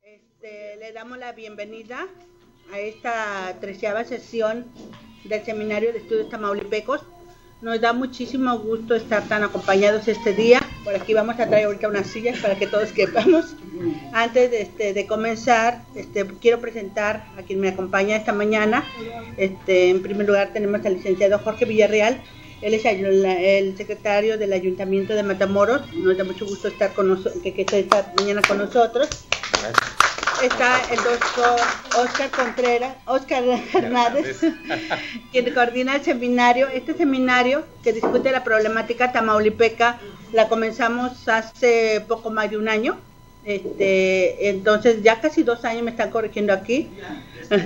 Le damos la bienvenida a esta 13ª sesión del Seminario de Estudios Tamaulipecos. Nos da muchísimo gusto estar tan acompañados este día. Por aquí vamos a traer ahorita unas sillas para que todos quepamos. Antes de comenzar, quiero presentar a quien me acompaña esta mañana. En primer lugar tenemos al licenciado Jorge Villarreal. Él es el secretario del Ayuntamiento de Matamoros. Nos da mucho gusto estar que esté esta mañana con nosotros. Está el doctor Óscar Hernández, quien coordina el seminario. Este seminario que discute la problemática tamaulipeca la comenzamos hace poco más de un año. Entonces ya casi 2 años, me están corrigiendo aquí,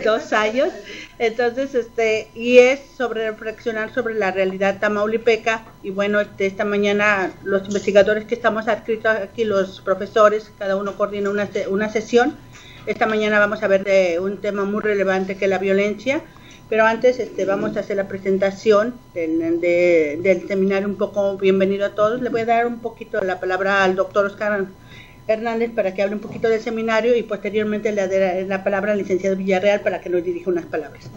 2 años. Entonces, y es sobre reflexionar sobre la realidad tamaulipeca. Y bueno, esta mañana los investigadores que estamos adscritos aquí, los profesores, cada uno coordina una sesión. Esta mañana vamos a ver de un tema muy relevante que es la violencia, pero antes vamos a hacer la presentación del seminario. Un poco bienvenido a todos. Le voy a dar un poquito la palabra al doctor Óscar Hernández para que hable un poquito del seminario y posteriormente le daré la palabra al licenciado Villarreal para que nos dirija unas palabras.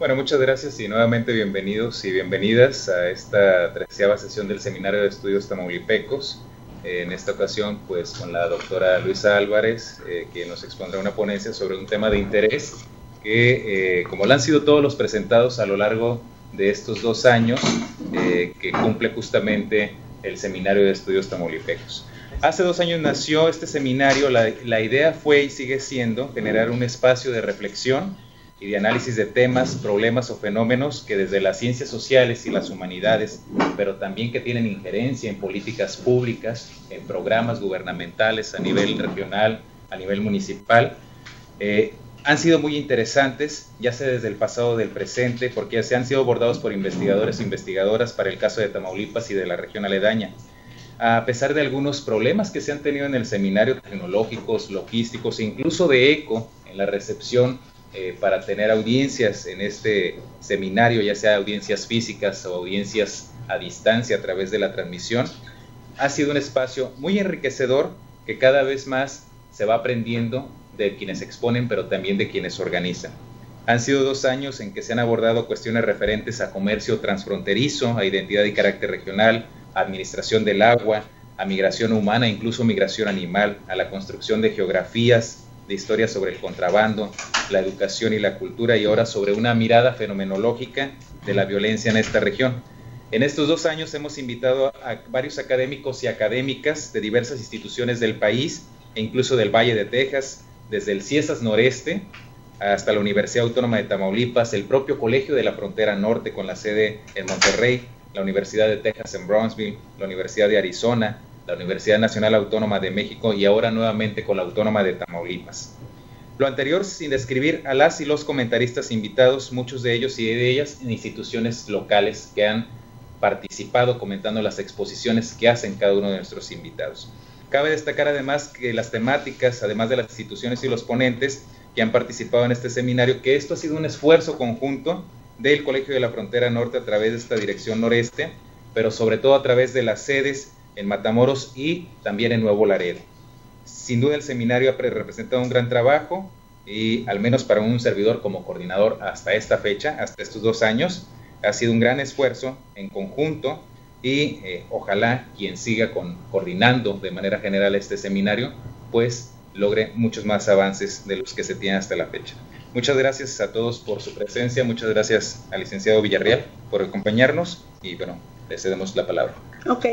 Bueno, muchas gracias y nuevamente bienvenidos y bienvenidas a esta 13ª sesión del Seminario de Estudios Tamaulipecos. En esta ocasión, pues con la doctora Luisa Álvarez, que nos expondrá una ponencia sobre un tema de interés que, como lo han sido todos los presentados a lo largo de estos 2 años, que cumple justamente el Seminario de Estudios Tamaulipecos. Hace 2 años nació este seminario. La idea fue y sigue siendo generar un espacio de reflexión y de análisis de temas, problemas o fenómenos que desde las ciencias sociales y las humanidades, pero también que tienen injerencia en políticas públicas, en programas gubernamentales a nivel regional, a nivel municipal, han sido muy interesantes, ya sea desde el pasado o del presente, porque se han sido abordados por investigadores e investigadoras para el caso de Tamaulipas y de la región aledaña. A pesar de algunos problemas que se han tenido en el seminario, tecnológicos, logísticos e incluso de eco en la recepción para tener audiencias en este seminario, ya sea audiencias físicas o audiencias a distancia a través de la transmisión, ha sido un espacio muy enriquecedor que cada vez más se va aprendiendo de quienes exponen, pero también de quienes organizan. Han sido 2 años en que se han abordado cuestiones referentes a comercio transfronterizo, a identidad y carácter regional, a administración del agua, a migración humana, incluso migración animal, a la construcción de geografías, de historias sobre el contrabando, la educación y la cultura, y ahora sobre una mirada fenomenológica de la violencia en esta región. En estos 2 años hemos invitado a varios académicos y académicas de diversas instituciones del país e incluso del Valle de Texas, desde el CIESAS Noreste hasta la Universidad Autónoma de Tamaulipas, el propio Colegio de la Frontera Norte con la sede en Monterrey, la Universidad de Texas en Brownsville, la Universidad de Arizona, la Universidad Nacional Autónoma de México y ahora nuevamente con la Autónoma de Tamaulipas. Lo anterior sin describir a las y los comentaristas invitados, muchos de ellos y de ellas en instituciones locales que han participado comentando las exposiciones que hacen cada uno de nuestros invitados. Cabe destacar además que las temáticas, además de las instituciones y los ponentes que han participado en este seminario, que esto ha sido un esfuerzo conjunto del Colegio de la Frontera Norte a través de esta dirección noreste, pero sobre todo a través de las sedes en Matamoros y también en Nuevo Laredo. Sin duda el seminario ha representado un gran trabajo y al menos para un servidor como coordinador hasta esta fecha, hasta estos 2 años, ha sido un gran esfuerzo en conjunto y ojalá quien siga coordinando de manera general este seminario pues logre muchos más avances de los que se tienen hasta la fecha. Muchas gracias a todos por su presencia, muchas gracias al licenciado Villarreal por acompañarnos y bueno, le cedemos la palabra. Ok,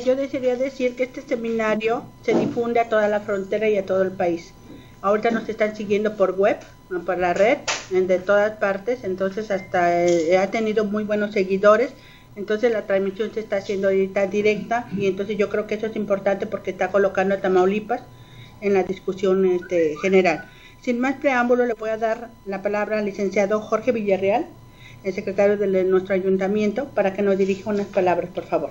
yo desearía decir que este seminario se difunde a toda la frontera y a todo el país. Ahorita nos están siguiendo por web, por la red, de todas partes, entonces hasta ha tenido muy buenos seguidores, entonces la transmisión se está haciendo ahorita directa y entonces yo creo que eso es importante porque está colocando a Tamaulipas en la discusión general. Sin más preámbulo, le voy a dar la palabra al licenciado Jorge Villarreal, el secretario de nuestro ayuntamiento, para que nos dirija unas palabras, por favor.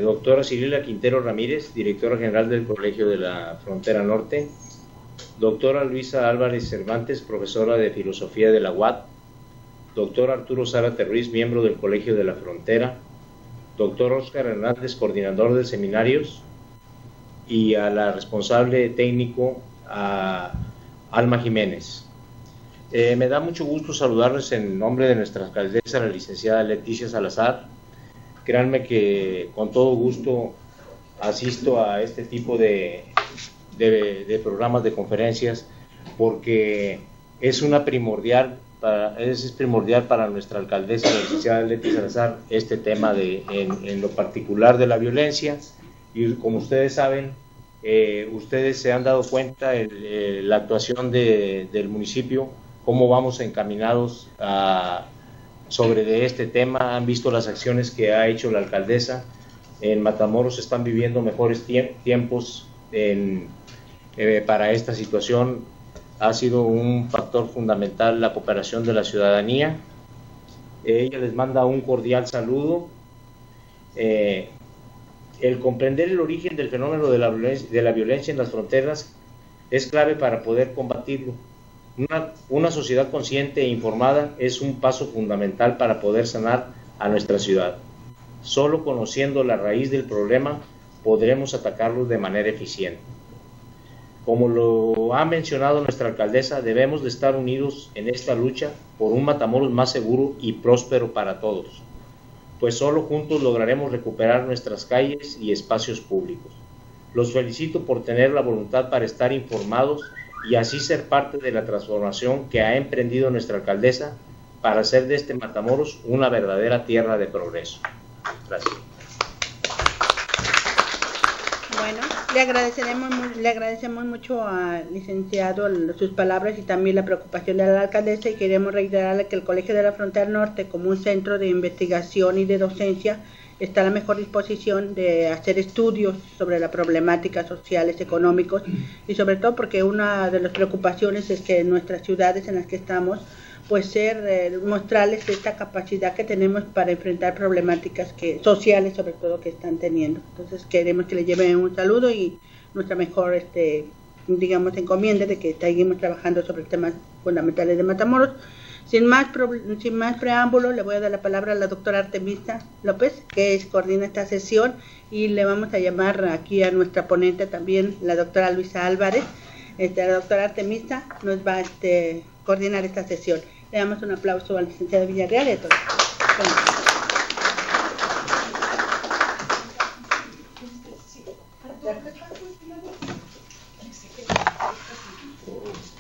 Doctora Cirila Quintero Ramírez, directora general del Colegio de la Frontera Norte. Doctora Luisa Álvarez Cervantes, profesora de Filosofía de la UAT. Doctor Arturo Zárate Ruiz, miembro del Colegio de la Frontera. Doctor Óscar Hernández, coordinador de seminarios. Y a la responsable técnico, Alma Jiménez. Me da mucho gusto saludarles en nombre de nuestra alcaldesa, la licenciada Leticia Salazar. Créanme que con todo gusto asisto a este tipo de programas, de conferencias, porque es primordial para nuestra alcaldesa, la licenciada Leticia Salazar, este tema en lo particular de la violencia. Y como ustedes saben, ustedes se han dado cuenta la actuación del municipio, cómo vamos encaminados sobre este tema. Han visto las acciones que ha hecho la alcaldesa. En Matamoros están viviendo mejores tiempos para esta situación. Ha sido un factor fundamental la cooperación de la ciudadanía. Ella les manda un cordial saludo. El comprender el origen del fenómeno de la violencia en las fronteras es clave para poder combatirlo. Una sociedad consciente e informada es un paso fundamental para poder sanar a nuestra ciudad. Solo conociendo la raíz del problema podremos atacarlo de manera eficiente. Como lo ha mencionado nuestra alcaldesa, debemos de estar unidos en esta lucha por un Matamoros más seguro y próspero para todos, pues solo juntos lograremos recuperar nuestras calles y espacios públicos. Los felicito por tener la voluntad para estar informados y así ser parte de la transformación que ha emprendido nuestra alcaldesa para hacer de este Matamoros una verdadera tierra de progreso. Gracias. Bueno, le agradecemos mucho al licenciado sus palabras y también la preocupación de la alcaldesa, y queremos reiterarle que el Colegio de la Frontera Norte, como un centro de investigación y de docencia, está a la mejor disposición de hacer estudios sobre las problemáticas sociales, económicos, y sobre todo porque una de las preocupaciones es que en nuestras ciudades en las que estamos, pues mostrarles esta capacidad que tenemos para enfrentar problemáticas sociales, sobre todo, que están teniendo. Entonces queremos que le lleven un saludo y nuestra mejor, encomienda de que seguimos trabajando sobre temas fundamentales de Matamoros. Sin más preámbulo, le voy a dar la palabra a la doctora Artemisa López, que coordina esta sesión, y le vamos a llamar aquí a nuestra ponente también, la doctora Luisa Álvarez. La doctora Artemisa nos va a coordinar esta sesión. Le damos un aplauso al licenciado Villarreal y a todos.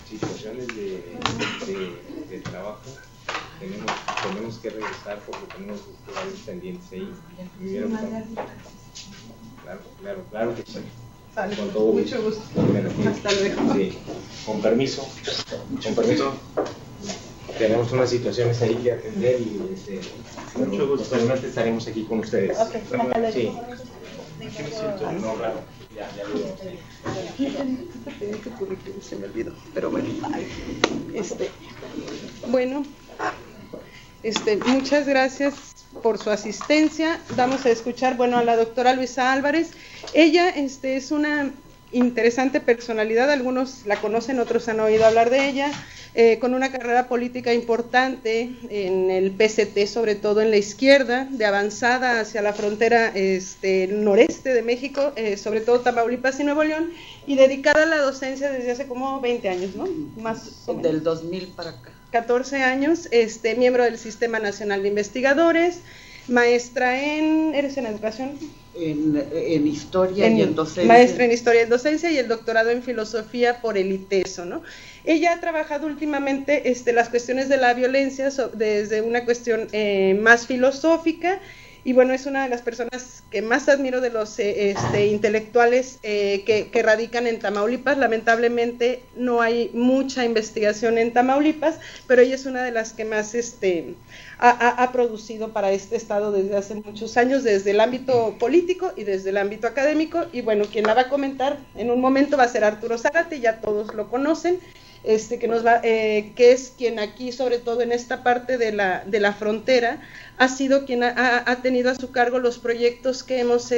Situaciones de trabajo, tenemos que regresar porque tenemos varios pendientes ahí. Claro que sí. Con todo mucho gusto. Hasta luego. Sí. Con permiso. Tenemos unas situaciones ahí que atender y mucho gusto. Realmente estaremos aquí con ustedes. Okay, sí. No, claro. Ya se me olvidó, pero bueno. Muchas gracias por su asistencia. Vamos a escuchar, a la doctora Luisa Álvarez. Ella es una interesante personalidad, algunos la conocen, otros han oído hablar de ella, con una carrera política importante en el PCT, sobre todo en la izquierda, de avanzada hacia la frontera noreste de México, sobre todo Tamaulipas y Nuevo León, y dedicada a la docencia desde hace como 20 años, ¿no? Más o menos. Del 2000 para acá. 14 años, miembro del Sistema Nacional de Investigadores, maestra ¿eres en educación? En historia y en docencia. Maestra en historia y en docencia, y el doctorado en filosofía por el ITESO, ¿no? Ella ha trabajado últimamente las cuestiones de la violencia desde una cuestión más filosófica, y bueno, es una de las personas que más admiro de los intelectuales que radican en Tamaulipas. Lamentablemente no hay mucha investigación en Tamaulipas, pero ella es una de las que más ha producido para este estado desde hace muchos años, desde el ámbito político y desde el ámbito académico. Y bueno, quien la va a comentar en un momento va a ser Arturo Zárate, ya todos lo conocen, que es quien aquí, sobre todo en esta parte de la frontera, ha sido quien ha tenido a su cargo los proyectos que hemos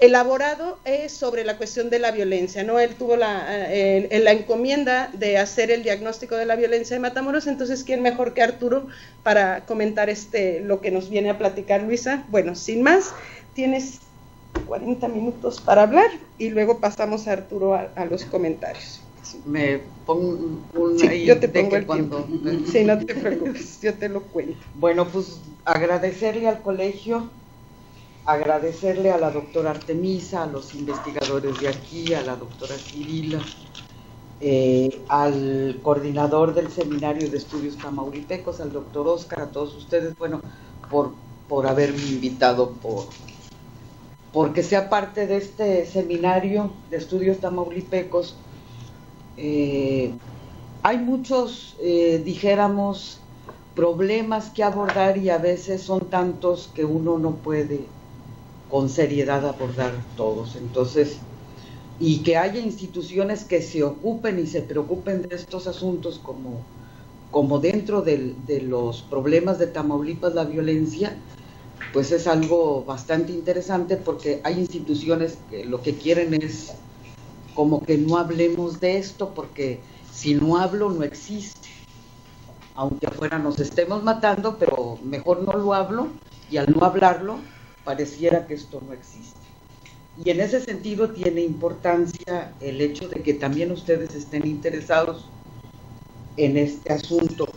elaborado sobre la cuestión de la violencia, ¿no? Él tuvo la encomienda de hacer el diagnóstico de la violencia de Matamoros. Entonces, ¿quién mejor que Arturo para comentar lo que nos viene a platicar Luisa? Bueno, sin más, tienes 40 minutos para hablar y luego pasamos a Arturo a los comentarios. Me pongo sí, yo te pongo el cuando... tiempo. Sí, no te preocupes, yo te lo cuento. Bueno, pues agradecerle al colegio, agradecerle a la doctora Artemisa, a los investigadores de aquí, a la doctora Cirila, al coordinador del Seminario de Estudios Tamaulipecos, al doctor Oscar, a todos ustedes, bueno, por haberme invitado, porque sea parte de este Seminario de Estudios Tamaulipecos. Hay muchos, dijéramos, problemas que abordar y a veces son tantos que uno no puede con seriedad abordar todos. Entonces, y que haya instituciones que se ocupen y se preocupen de estos asuntos como dentro de los problemas de Tamaulipas, la violencia, pues es algo bastante interesante, porque hay instituciones que lo que quieren es como que no hablemos de esto, porque si no hablo no existe, aunque afuera nos estemos matando, pero mejor no lo hablo, y al no hablarlo pareciera que esto no existe. Y en ese sentido tiene importancia el hecho de que también ustedes estén interesados en este asunto.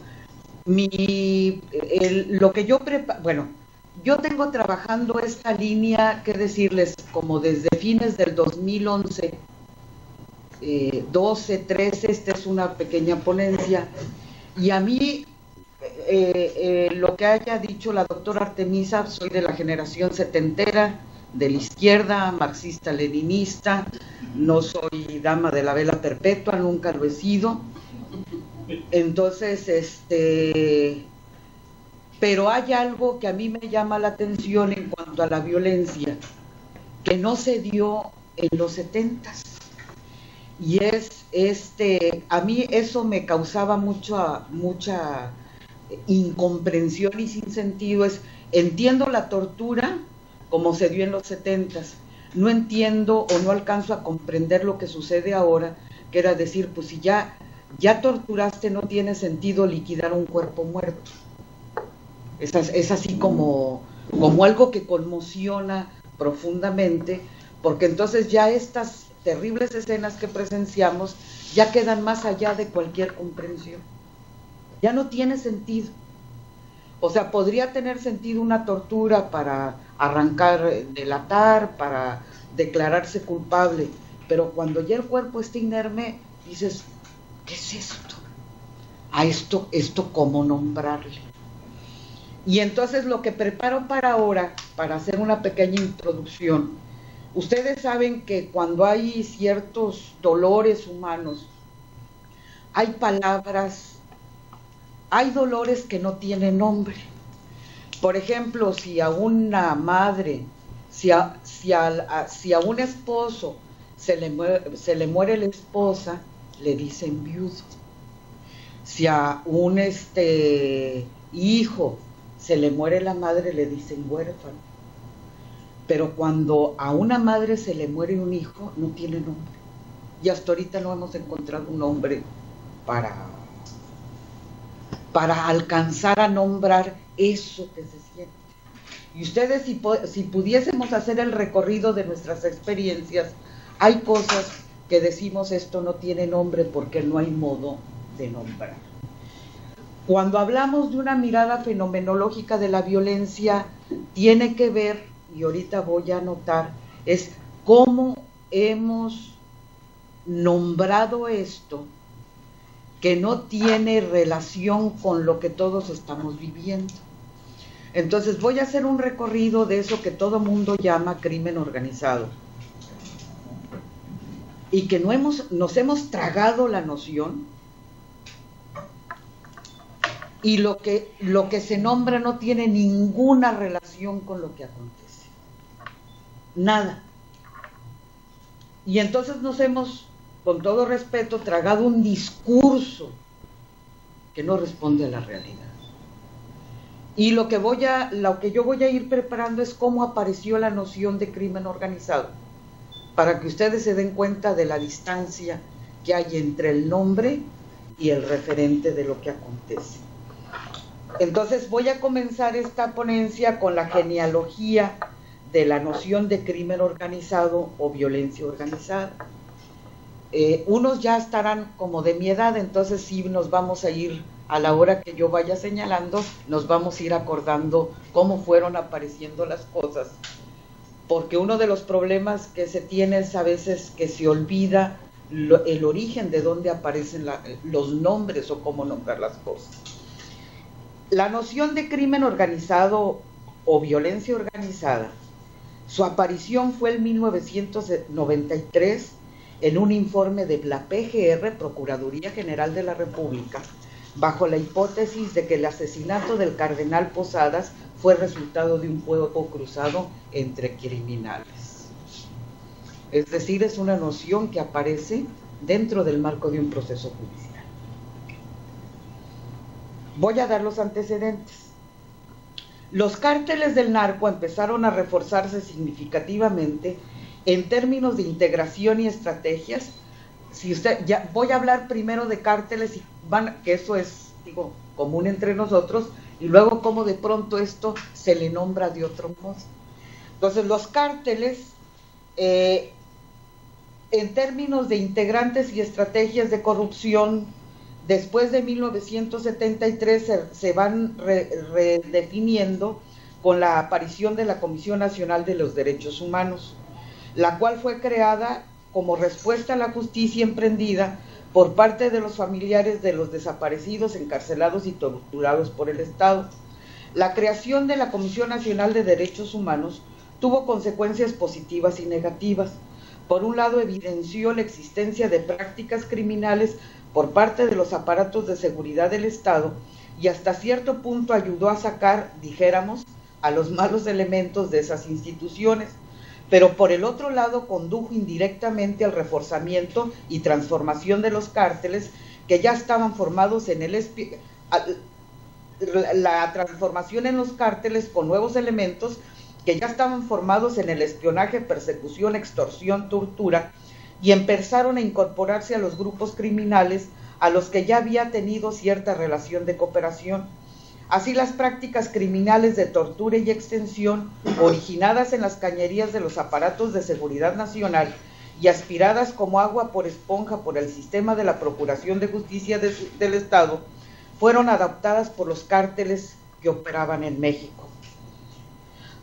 Lo que yo yo tengo trabajando esta línea, que decirles, como desde fines del 2011, 12, 13, esta es una pequeña ponencia, y a mí, lo que haya dicho la doctora Artemisa, soy de la generación setentera, de la izquierda, marxista-leninista, no soy dama de la vela perpetua, nunca lo he sido. Entonces, pero hay algo que a mí me llama la atención en cuanto a la violencia, que no se dio en los 70s. Y a mí eso me causaba mucha incomprensión y sinsentido. Entiendo la tortura como se dio en los 70s, no entiendo o no alcanzo a comprender lo que sucede ahora, que era decir, pues si ya torturaste, no tiene sentido liquidar un cuerpo muerto. Es así como algo que conmociona profundamente, porque entonces ya estas terribles escenas que presenciamos ya quedan más allá de cualquier comprensión. Ya no tiene sentido. O sea, podría tener sentido una tortura para arrancar, delatar, para declararse culpable, pero cuando ya el cuerpo está inerme, dices, ¿qué es esto? A esto ¿cómo nombrarle? Y entonces lo que preparo para ahora, para hacer una pequeña introducción, ustedes saben que cuando hay ciertos dolores humanos, hay palabras, hay dolores que no tienen nombre. Por ejemplo, si a una madre, si a un esposo se le muere la esposa, le dicen viudo. Si a un hijo se le muere la madre, le dicen huérfano. Pero cuando a una madre se le muere un hijo, no tiene nombre. Y hasta ahorita no hemos encontrado un nombre para alcanzar a nombrar eso que se siente. Y ustedes, si pudiésemos hacer el recorrido de nuestras experiencias, hay cosas que decimos, esto no tiene nombre porque no hay modo de nombrar. Cuando hablamos de una mirada fenomenológica de la violencia, tiene que ver, y ahorita voy a anotar, es cómo hemos nombrado esto que no tiene relación con lo que todos estamos viviendo. Entonces voy a hacer un recorrido de eso que todo mundo llama crimen organizado, y que nos hemos tragado la noción, y lo que se nombra no tiene ninguna relación con lo que acontece, nada. Y entonces nos hemos, con todo respeto, tragado un discurso que no responde a la realidad. Y lo que yo voy a ir preparando es cómo apareció la noción de crimen organizado, para que ustedes se den cuenta de la distancia que hay entre el nombre y el referente de lo que acontece. Entonces voy a comenzar esta ponencia con la genealogía de la noción de crimen organizado o violencia organizada. Unos ya estarán como de mi edad, entonces sí nos vamos a ir, a la hora que yo vaya señalando, nos vamos a ir acordando cómo fueron apareciendo las cosas, porque uno de los problemas que se tiene es a veces que se olvida el origen de dónde aparecen los nombres o cómo nombrar las cosas. La noción de crimen organizado o violencia organizada, su aparición fue en 1993 en un informe de la PGR, Procuraduría General de la República, bajo la hipótesis de que el asesinato del cardenal Posadas fue resultado de un fuego cruzado entre criminales. Es decir, es una noción que aparece dentro del marco de un proceso judicial. Voy a dar los antecedentes. Los cárteles del narco empezaron a reforzarse significativamente en términos de integración y estrategias. Voy a hablar primero de cárteles, que eso es, digo, común entre nosotros, y luego cómo de pronto esto se le nombra de otro modo. Entonces, los cárteles, en términos de integrantes y estrategias de corrupción, después de 1973 se van redefiniendo con la aparición de la Comisión Nacional de los Derechos Humanos, la cual fue creada como respuesta a la justicia emprendida por parte de los familiares de los desaparecidos, encarcelados y torturados por el Estado. La creación de la Comisión Nacional de Derechos Humanos tuvo consecuencias positivas y negativas. Por un lado, evidenció la existencia de prácticas criminales por parte de los aparatos de seguridad del Estado y hasta cierto punto ayudó a sacar, dijéramos, a los malos elementos de esas instituciones, pero por el otro lado condujo indirectamente al reforzamiento y transformación de los cárteles que ya estaban formados en la transformación en los cárteles con nuevos elementos que ya estaban formados en el espionaje, persecución, extorsión, tortura, y empezaron a incorporarse a los grupos criminales a los que ya había tenido cierta relación de cooperación. Así, las prácticas criminales de tortura y extensión, originadas en las cañerías de los aparatos de seguridad nacional y aspiradas como agua por esponja por el sistema de la Procuración de Justicia del Estado, fueron adoptadas por los cárteles que operaban en México.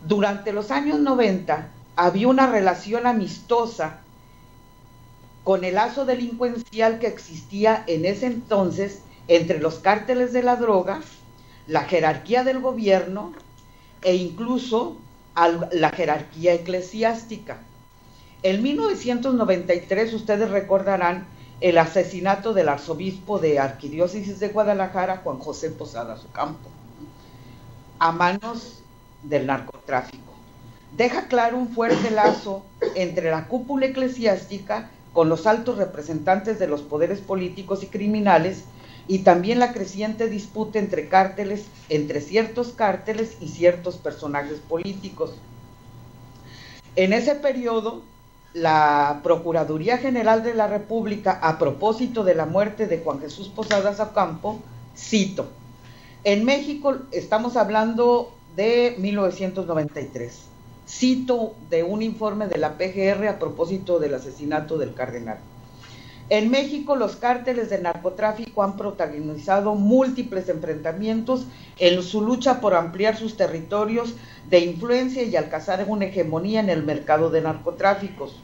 Durante los años 90 había una relación amistosa con el lazo delincuencial que existía en ese entonces entre los cárteles de la droga, la jerarquía del gobierno e incluso la jerarquía eclesiástica. En 1993, ustedes recordarán el asesinato del arzobispo de Arquidiócesis de Guadalajara, Juan José Posadas Ocampo, a manos del narcotráfico. Deja claro un fuerte lazo entre la cúpula eclesiástica con los altos representantes de los poderes políticos y criminales, y también la creciente disputa entre cárteles, entre ciertos cárteles y ciertos personajes políticos. En ese periodo, la Procuraduría General de la República, a propósito de la muerte de Juan Jesús Posadas Ocampo, cito: en México, estamos hablando de 1993, cito de un informe de la PGR a propósito del asesinato del cardenal. En México, los cárteles de narcotráfico han protagonizado múltiples enfrentamientos en su lucha por ampliar sus territorios de influencia y alcanzar una hegemonía en el mercado de narcotráficos.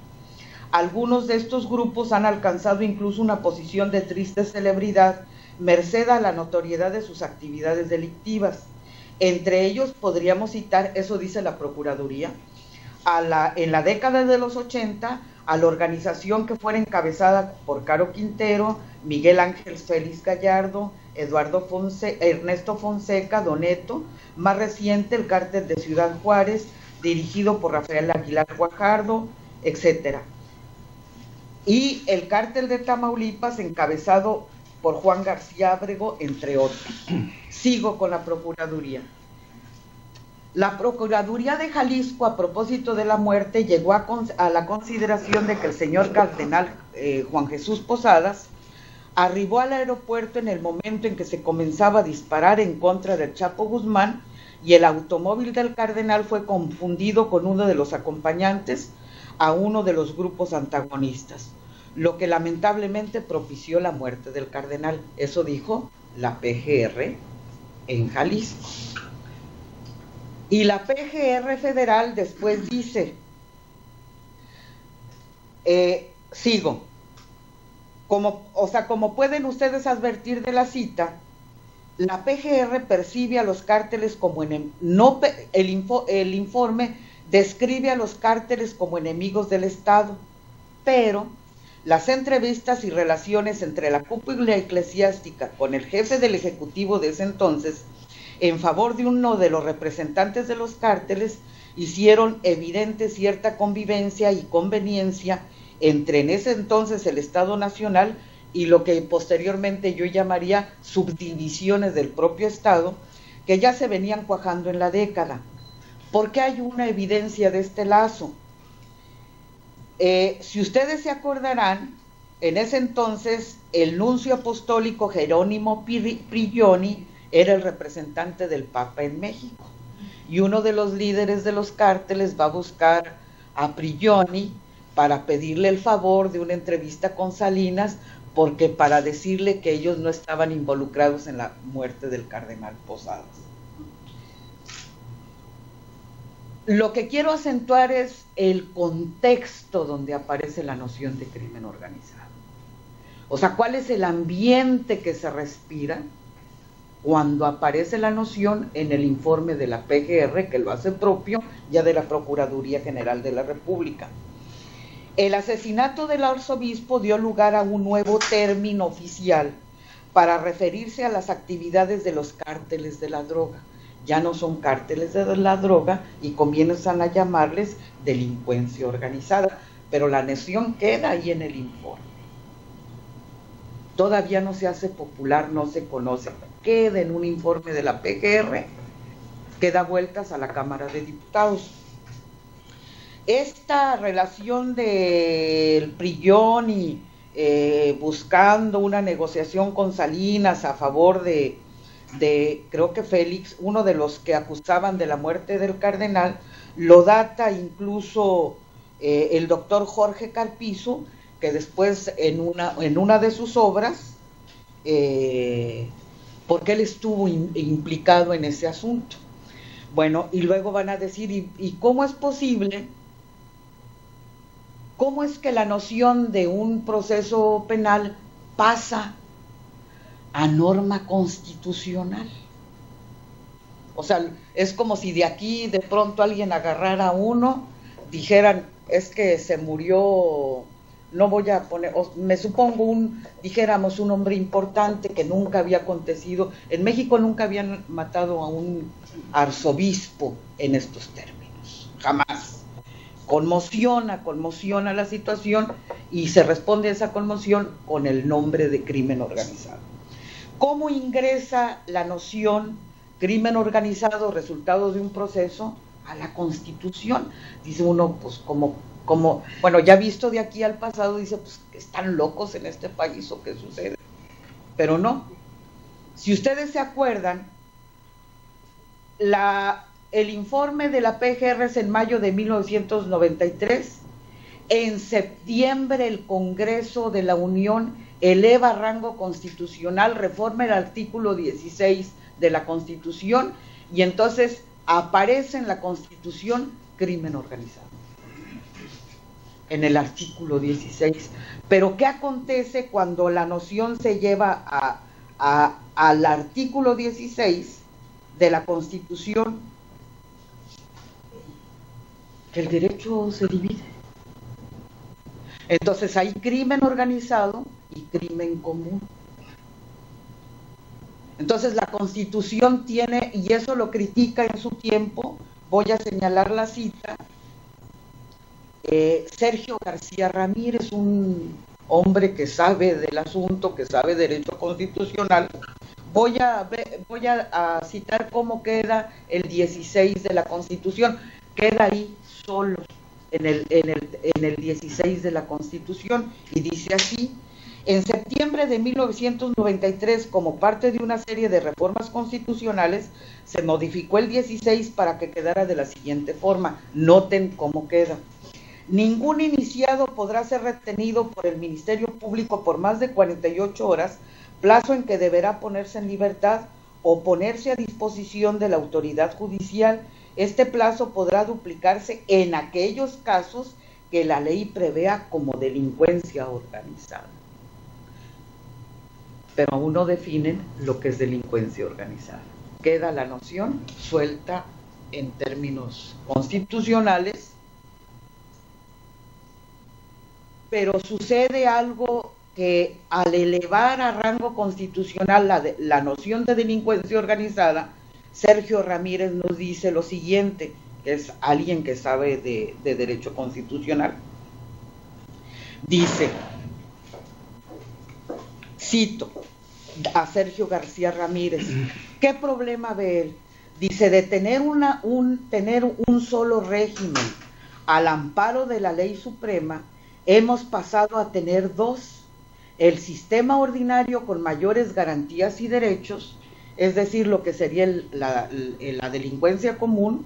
Algunos de estos grupos han alcanzado incluso una posición de triste celebridad, merced a la notoriedad de sus actividades delictivas. Entre ellos podríamos citar, eso dice la Procuraduría, en la década de los 80, a la organización que fuera encabezada por Caro Quintero, Miguel Ángel Félix Gallardo, Ernesto Fonseca, Doneto, más reciente el cártel de Ciudad Juárez, dirigido por Rafael Aguilar Guajardo, etc. Y el cártel de Tamaulipas, encabezado por Juan García Ábrego, entre otros. Sigo con la Procuraduría. La Procuraduría de Jalisco, a propósito de la muerte, llegó a la consideración de que el señor cardenal Juan Jesús Posadas arribó al aeropuerto en el momento en que se comenzaba a disparar en contra del Chapo Guzmán y el automóvil del cardenal fue confundido con uno de los acompañantes a uno de los grupos antagonistas, lo que lamentablemente propició la muerte del cardenal. Eso dijo la PGR en Jalisco. Y la PGR federal después dice, sigo, como pueden ustedes advertir de la cita, la PGR percibe a los cárteles como el informe describe a los cárteles como enemigos del Estado, pero las entrevistas y relaciones entre la cúpula eclesiástica con el jefe del ejecutivo de ese entonces, en favor de uno de los representantes de los cárteles, hicieron evidente cierta convivencia y conveniencia entre en ese entonces el Estado Nacional y lo que posteriormente yo llamaría subdivisiones del propio Estado, que ya se venían cuajando en la década. ¿Por qué hay una evidencia de este lazo? Si ustedes se acordarán, en ese entonces el nuncio apostólico Jerónimo Prigioni era el representante del Papa en México, y uno de los líderes de los cárteles va a buscar a Prigioni para pedirle el favor de una entrevista con Salinas, porque para decirle que ellos no estaban involucrados en la muerte del cardenal Posadas. Lo que quiero acentuar es el contexto donde aparece la noción de crimen organizado. O sea, ¿cuál es el ambiente que se respira cuando aparece la noción en el informe de la PGR, que lo hace propio ya de la Procuraduría General de la República? El asesinato del arzobispo dio lugar a un nuevo término oficial para referirse a las actividades de los cárteles de la droga. Ya no son cárteles de la droga y comienzan a llamarles delincuencia organizada, pero la noción queda ahí en el informe. Todavía no se hace popular, no se conoce, queda en un informe de la PGR que da vueltas a la Cámara de Diputados. Esta relación del Prigioni buscando una negociación con Salinas a favor de creo que Félix, uno de los que acusaban de la muerte del cardenal, lo data incluso el doctor Jorge Carpizo, que después en una de sus obras, porque él estuvo implicado en ese asunto. Bueno, y luego van a decir, ¿y cómo es posible? ¿Cómo es que la noción de un proceso penal pasa a norma constitucional? O sea, es como si de aquí de pronto alguien agarrara a uno, dijeran, es que se murió, no voy a poner, me supongo dijéramos un hombre importante que nunca había acontecido, en México nunca habían matado a un arzobispo en estos términos, jamás. Conmociona la situación y se responde a esa conmoción con el nombre de crimen organizado. ¿Cómo ingresa la noción crimen organizado, resultado de un proceso, a la Constitución? Dice uno, pues bueno, ya visto de aquí al pasado, dice, pues, ¿están locos en este país o qué sucede? Pero no. Si ustedes se acuerdan, el informe de la PGR es en mayo de 1993. En septiembre el Congreso de la Unión eleva rango constitucional, reforma el artículo 16 de la Constitución y entonces aparece en la Constitución crimen organizado, en el artículo 16. Pero ¿qué acontece cuando la noción se lleva al artículo 16 de la Constitución? Que el derecho se divide. Entonces hay crimen organizado y crimen común. Entonces la Constitución tiene, y eso lo critica en su tiempo, voy a señalar la cita, Sergio García Ramírez, un hombre que sabe del asunto, que sabe derecho constitucional. Voy a citar cómo queda el 16 de la Constitución. Queda ahí solo en el 16 de la Constitución y dice así: En septiembre de 1993, como parte de una serie de reformas constitucionales, se modificó el 16 para que quedara de la siguiente forma. Noten cómo queda. Ningún iniciado podrá ser retenido por el Ministerio Público por más de 48 horas, plazo en que deberá ponerse en libertad o ponerse a disposición de la autoridad judicial. Este plazo podrá duplicarse en aquellos casos que la ley prevea como delincuencia organizada. Pero aún no definen lo que es delincuencia organizada. Queda la noción suelta en términos constitucionales, pero sucede algo que al elevar a rango constitucional la noción de delincuencia organizada, Sergio Ramírez nos dice lo siguiente, que es alguien que sabe de derecho constitucional. Dice, cito a Sergio García Ramírez, ¿qué problema ve él? Dice, de tener un solo régimen al amparo de la ley suprema, hemos pasado a tener dos: el sistema ordinario con mayores garantías y derechos, es decir, lo que sería la delincuencia común,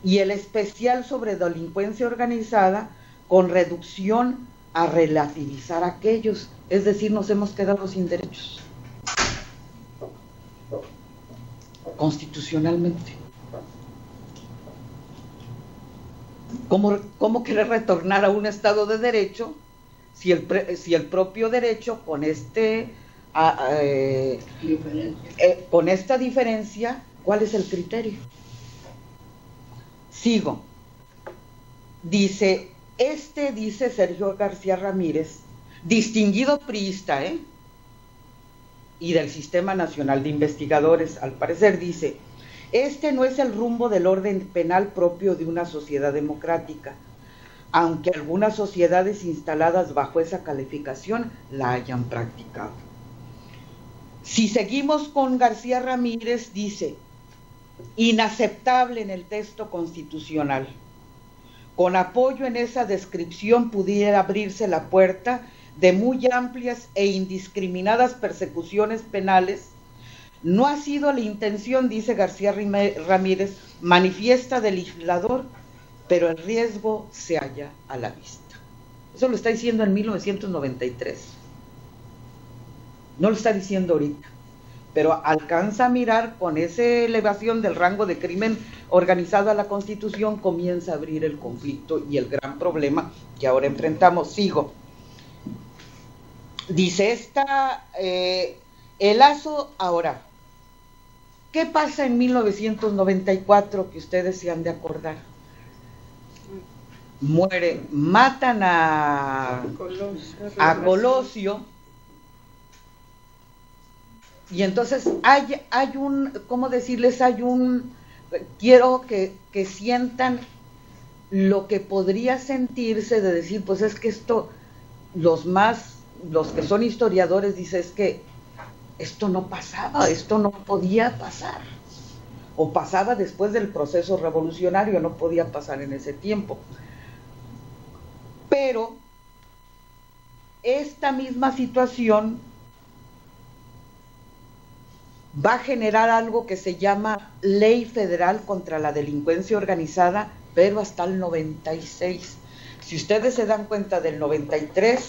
y el especial sobre delincuencia organizada con reducción a relativizar aquellos, es decir, nos hemos quedado sin derechos constitucionalmente. ¿Cómo querer retornar a un Estado de Derecho si el propio derecho con con esta diferencia, ¿cuál es el criterio? Sigo. Dice Sergio García Ramírez, distinguido priista, y del Sistema Nacional de Investigadores, al parecer dice, este no es el rumbo del orden penal propio de una sociedad democrática, aunque algunas sociedades instaladas bajo esa calificación la hayan practicado. Si seguimos con García Ramírez, dice, inaceptable en el texto constitucional. Con apoyo en esa descripción pudiera abrirse la puerta de muy amplias e indiscriminadas persecuciones penales. No ha sido la intención, dice García Ramírez, manifiesta del legislador, pero el riesgo se halla a la vista. Eso lo está diciendo en 1993. No lo está diciendo ahorita, pero alcanza a mirar con esa elevación del rango de crimen organizado a la Constitución, comienza a abrir el conflicto y el gran problema que ahora enfrentamos. Sigo. Dice el lazo ahora. ¿Qué pasa en 1994 que ustedes se han de acordar? Matan a Colosio. Y entonces hay un, ¿cómo decirles? Quiero que sientan lo que podría sentirse de decir, pues es que esto, los que son historiadores dicen, es que esto no pasaba, esto no podía pasar. O pasaba después del proceso revolucionario, no podía pasar en ese tiempo. Pero esta misma situación va a generar algo que se llama Ley Federal contra la Delincuencia Organizada, pero hasta el 96. Si ustedes se dan cuenta, del 93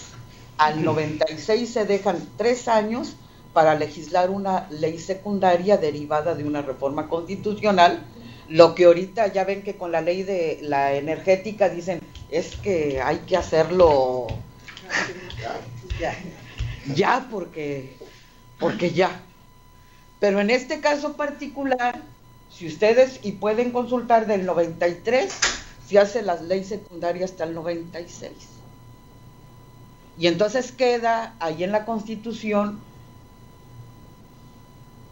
al 96 se dejan 3 años para legislar una ley secundaria derivada de una reforma constitucional, lo que ahorita ya ven que con la ley de la energética dicen, es que hay que hacerlo ya porque ya. Pero en este caso particular, si ustedes, y pueden consultar del 93, se hace la ley secundaria hasta el 96. Y entonces queda ahí en la Constitución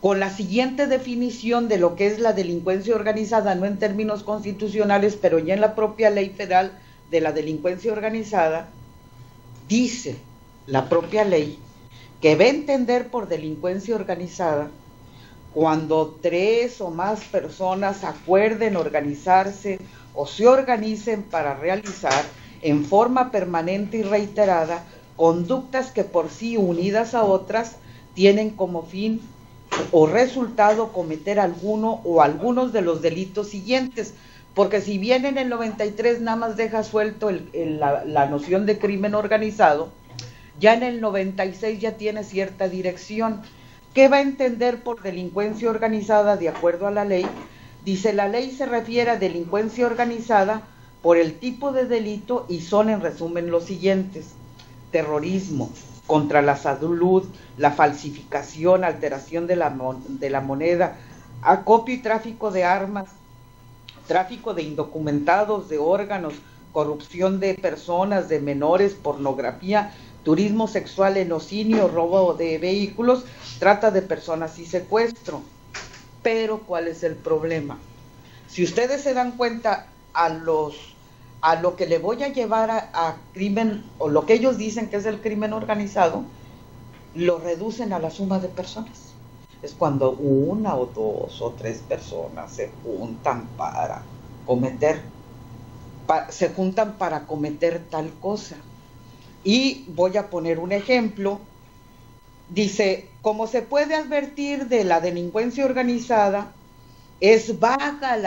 con la siguiente definición de lo que es la delincuencia organizada, no en términos constitucionales, pero ya en la propia Ley Federal de la Delincuencia Organizada, dice la propia ley que va a entender por delincuencia organizada cuando 3 o más personas acuerden organizarse o se organicen para realizar en forma permanente y reiterada conductas que por sí unidas a otras tienen como fin o resultado cometer alguno o algunos de los delitos siguientes, porque si bien en el 93 nada más deja suelto la noción de crimen organizado, ya en el 96 ya tiene cierta dirección. ¿Qué va a entender por delincuencia organizada de acuerdo a la ley? Dice, la ley se refiere a delincuencia organizada por el tipo de delito y son en resumen los siguientes: terrorismo, contra la salud, la falsificación, alteración de la moneda, acopio y tráfico de armas, tráfico de indocumentados, de órganos, corrupción de personas, de menores, pornografía, turismo sexual, enocinio, robo de vehículos, trata de personas y secuestro. Pero ¿cuál es el problema? Si ustedes se dan cuenta, a lo que le voy a llevar a crimen, o lo que ellos dicen que es el crimen organizado, lo reducen a la suma de personas. Es cuando una o dos o tres personas se juntan para cometer tal cosa. Y voy a poner un ejemplo. Dice, como se puede advertir de la delincuencia organizada, es vaga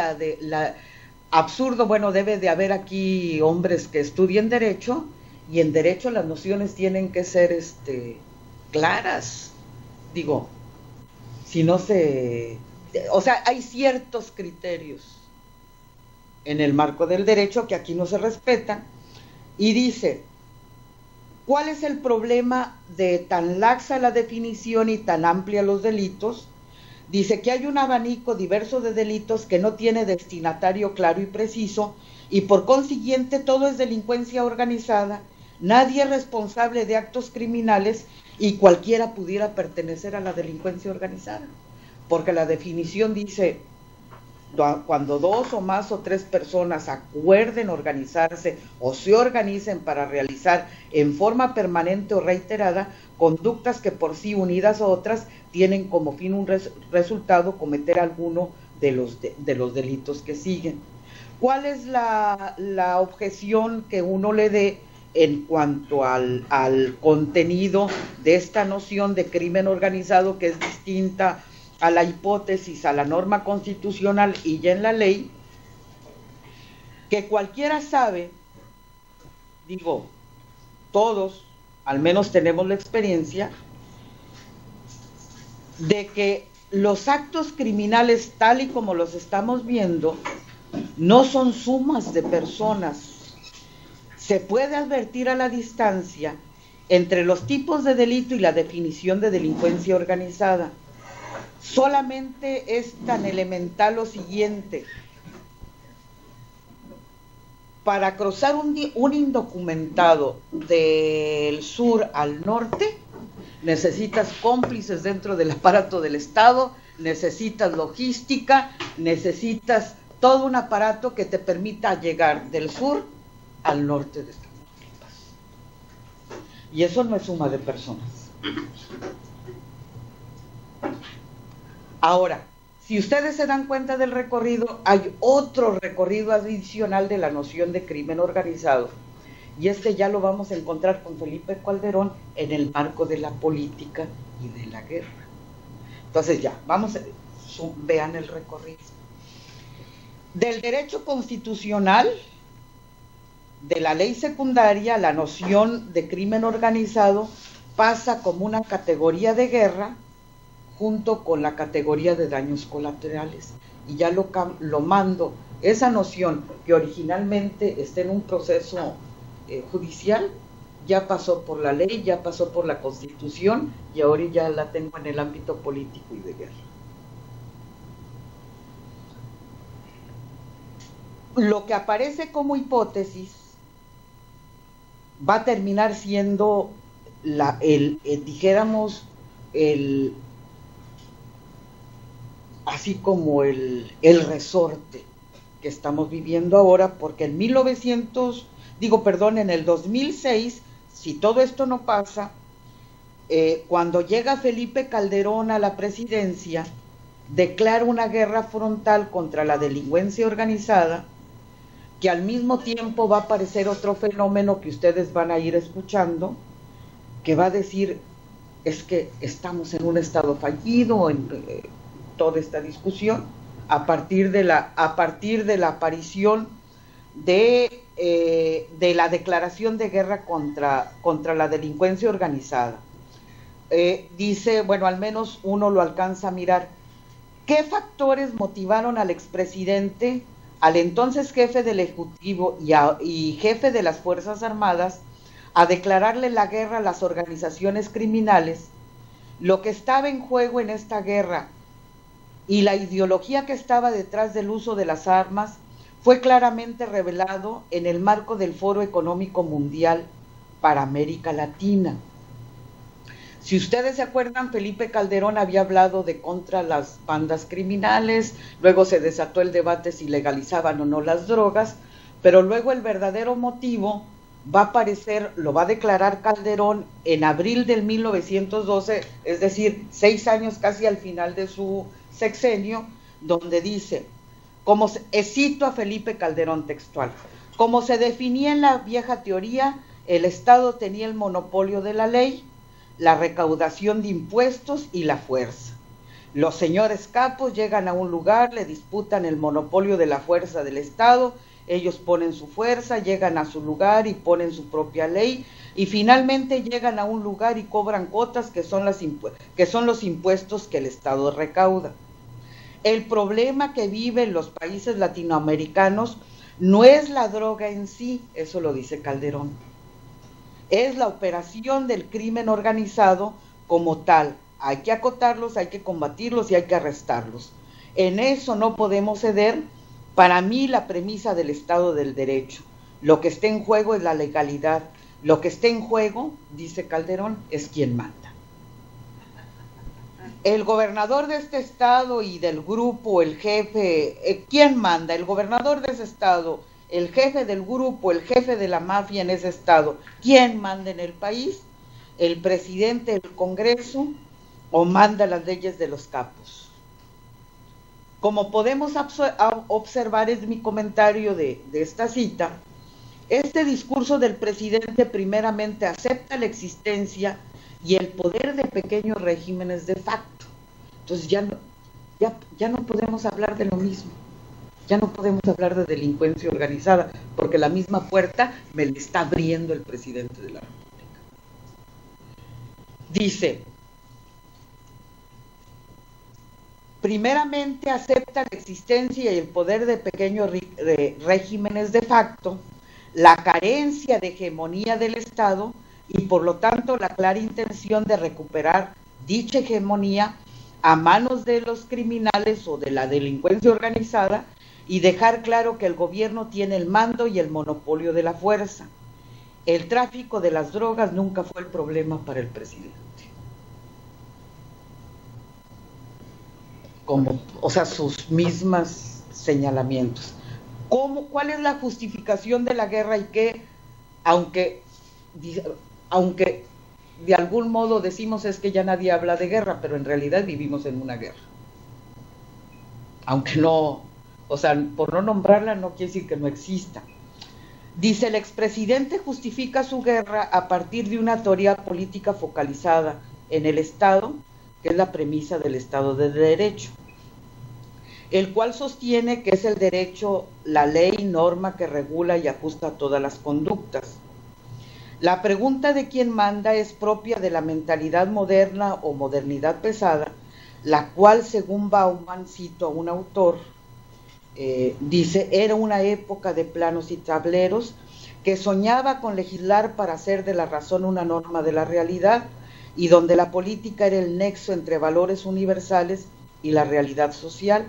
absurdo, bueno, debe de haber aquí hombres que estudien derecho, y en derecho las nociones tienen que ser claras. Digo, si no o sea, hay ciertos criterios en el marco del derecho que aquí no se respetan, y dice, ¿cuál es el problema de tan laxa la definición y tan amplia los delitos? Dice que hay un abanico diverso de delitos que no tiene destinatario claro y preciso, y por consiguiente todo es delincuencia organizada, nadie es responsable de actos criminales y cualquiera pudiera pertenecer a la delincuencia organizada, porque la definición dice, cuando dos o más o tres personas acuerden organizarse o se organicen para realizar en forma permanente o reiterada conductas que por sí unidas a otras tienen como fin un resultado cometer alguno de los delitos que siguen. ¿Cuál es la objeción que uno le dé en cuanto al contenido de esta noción de crimen organizado, que es distinta a la hipótesis, a la norma constitucional y ya en la ley? Que cualquiera sabe, digo, todos al menos tenemos la experiencia de que los actos criminales tal y como los estamos viendo no son sumas de personas. Se puede advertir a la distancia entre los tipos de delito y la definición de delincuencia organizada. Solamente es tan elemental lo siguiente: para cruzar un indocumentado del sur al norte, necesitas cómplices dentro del aparato del Estado, necesitas logística, necesitas todo un aparato que te permita llegar del sur al norte de Tamaulipas. Y eso no es suma de personas. Ahora, si ustedes se dan cuenta del recorrido, hay otro recorrido adicional de la noción de crimen organizado, y ya lo vamos a encontrar con Felipe Calderón en el marco de la política y de la guerra. Entonces ya, vean el recorrido. Del derecho constitucional, de la ley secundaria, la noción de crimen organizado pasa como una categoría de guerra junto con la categoría de daños colaterales, y ya lo mando, esa noción que originalmente está en un proceso judicial, ya pasó por la ley, ya pasó por la Constitución, y ahora ya la tengo en el ámbito político y de guerra. Lo que aparece como hipótesis va a terminar siendo así como el resorte que estamos viviendo ahora, porque en el 2006, si todo esto no pasa, cuando llega Felipe Calderón a la presidencia, declara una guerra frontal contra la delincuencia organizada, que al mismo tiempo va a aparecer otro fenómeno que ustedes van a ir escuchando, que va a decir es que estamos en un estado fallido en toda esta discusión a partir de la aparición de la declaración de guerra contra la delincuencia organizada. Dice, bueno, al menos uno lo alcanza a mirar, ¿qué factores motivaron al expresidente, al entonces jefe del Ejecutivo y jefe de las Fuerzas Armadas, a declararle la guerra a las organizaciones criminales? Lo que estaba en juego en esta guerra y la ideología que estaba detrás del uso de las armas fue claramente revelado en el marco del Foro Económico Mundial para América Latina. Si ustedes se acuerdan, Felipe Calderón había hablado de contra las bandas criminales, luego se desató el debate si legalizaban o no las drogas, pero luego el verdadero motivo va a aparecer, lo va a declarar Calderón en abril del 1912, es decir, 6 años casi al final de su sexenio, donde dice, cito a Felipe Calderón textual, como se definía en la vieja teoría, el Estado tenía el monopolio de la ley, la recaudación de impuestos y la fuerza. Los señores capos llegan a un lugar, le disputan el monopolio de la fuerza del Estado, ellos ponen su fuerza, llegan a su lugar y ponen su propia ley, y finalmente llegan a un lugar y cobran cuotas que son los impuestos que el Estado recauda. El problema que viven los países latinoamericanos no es la droga en sí, eso lo dice Calderón, es la operación del crimen organizado como tal. Hay que acotarlos, hay que combatirlos y hay que arrestarlos. En eso no podemos ceder. Para mí la premisa del Estado del Derecho, lo que está en juego es la legalidad, lo que está en juego, dice Calderón, es quien manda. El gobernador de este estado y del grupo, el jefe, ¿quién manda? El gobernador de ese estado, el jefe del grupo, el jefe de la mafia en ese estado, ¿quién manda en el país? ¿El presidente del Congreso o manda las leyes de los capos? Como podemos observar, es mi comentario de esta cita, este discurso del presidente primeramente acepta la existencia y el poder de pequeños regímenes de facto. Entonces ya no podemos hablar de lo mismo. Ya no podemos hablar de delincuencia organizada, porque la misma puerta me la está abriendo el presidente de la República. Dice, primeramente acepta la existencia y el poder de pequeños regímenes de facto, la carencia de hegemonía del Estado y por lo tanto la clara intención de recuperar dicha hegemonía a manos de los criminales o de la delincuencia organizada, y dejar claro que el gobierno tiene el mando y el monopolio de la fuerza. El tráfico de las drogas nunca fue el problema para el presidente. Sus mismos señalamientos. ¿Cuál es la justificación de la guerra y qué? Aunque de algún modo decimos es que ya nadie habla de guerra, pero en realidad vivimos en una guerra. Aunque no, por no nombrarla no quiere decir que no exista. Dice, el expresidente justifica su guerra a partir de una teoría política focalizada en el Estado, que es la premisa del Estado de Derecho, el cual sostiene que es el derecho, la ley, norma que regula y ajusta todas las conductas. La pregunta de quién manda es propia de la mentalidad moderna o modernidad pesada, la cual, según Bauman, cito a un autor, dice, era una época de planos y tableros que soñaba con legislar para hacer de la razón una norma de la realidad y donde la política era el nexo entre valores universales y la realidad social,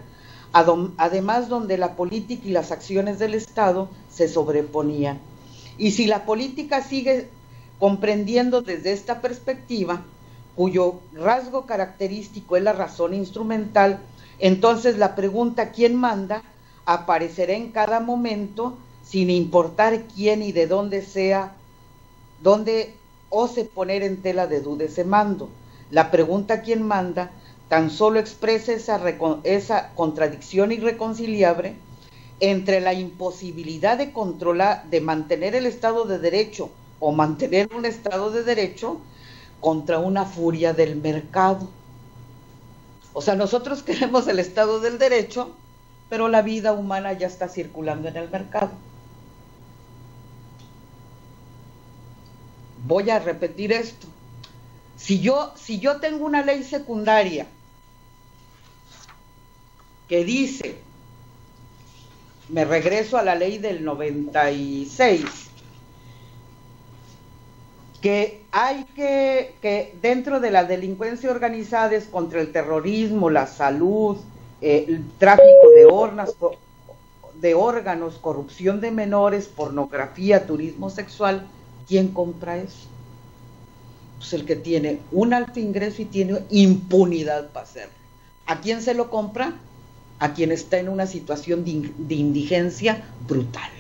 además donde la política y las acciones del Estado se sobreponían. Y si la política sigue comprendiendo desde esta perspectiva, cuyo rasgo característico es la razón instrumental, entonces la pregunta ¿quién manda? Aparecerá en cada momento, sin importar quién y de dónde sea, dónde ose poner en tela de duda ese mando. La pregunta ¿quién manda? Tan solo expresa esa contradicción irreconciliable entre la imposibilidad de controlar, de mantener el Estado de Derecho o mantener un Estado de Derecho, contra una furia del mercado. O sea, nosotros queremos el Estado del Derecho, pero la vida humana ya está circulando en el mercado. Voy a repetir esto. Si yo tengo una ley secundaria que dice, me regreso a la ley del 96, que hay que dentro de la delincuencia organizada es contra el terrorismo, la salud, el tráfico de órganos, corrupción de menores, pornografía, turismo sexual, ¿quién compra eso? Pues el que tiene un alto ingreso y tiene impunidad para hacerlo. ¿A quién se lo compra? A quien está en una situación de indigencia brutal.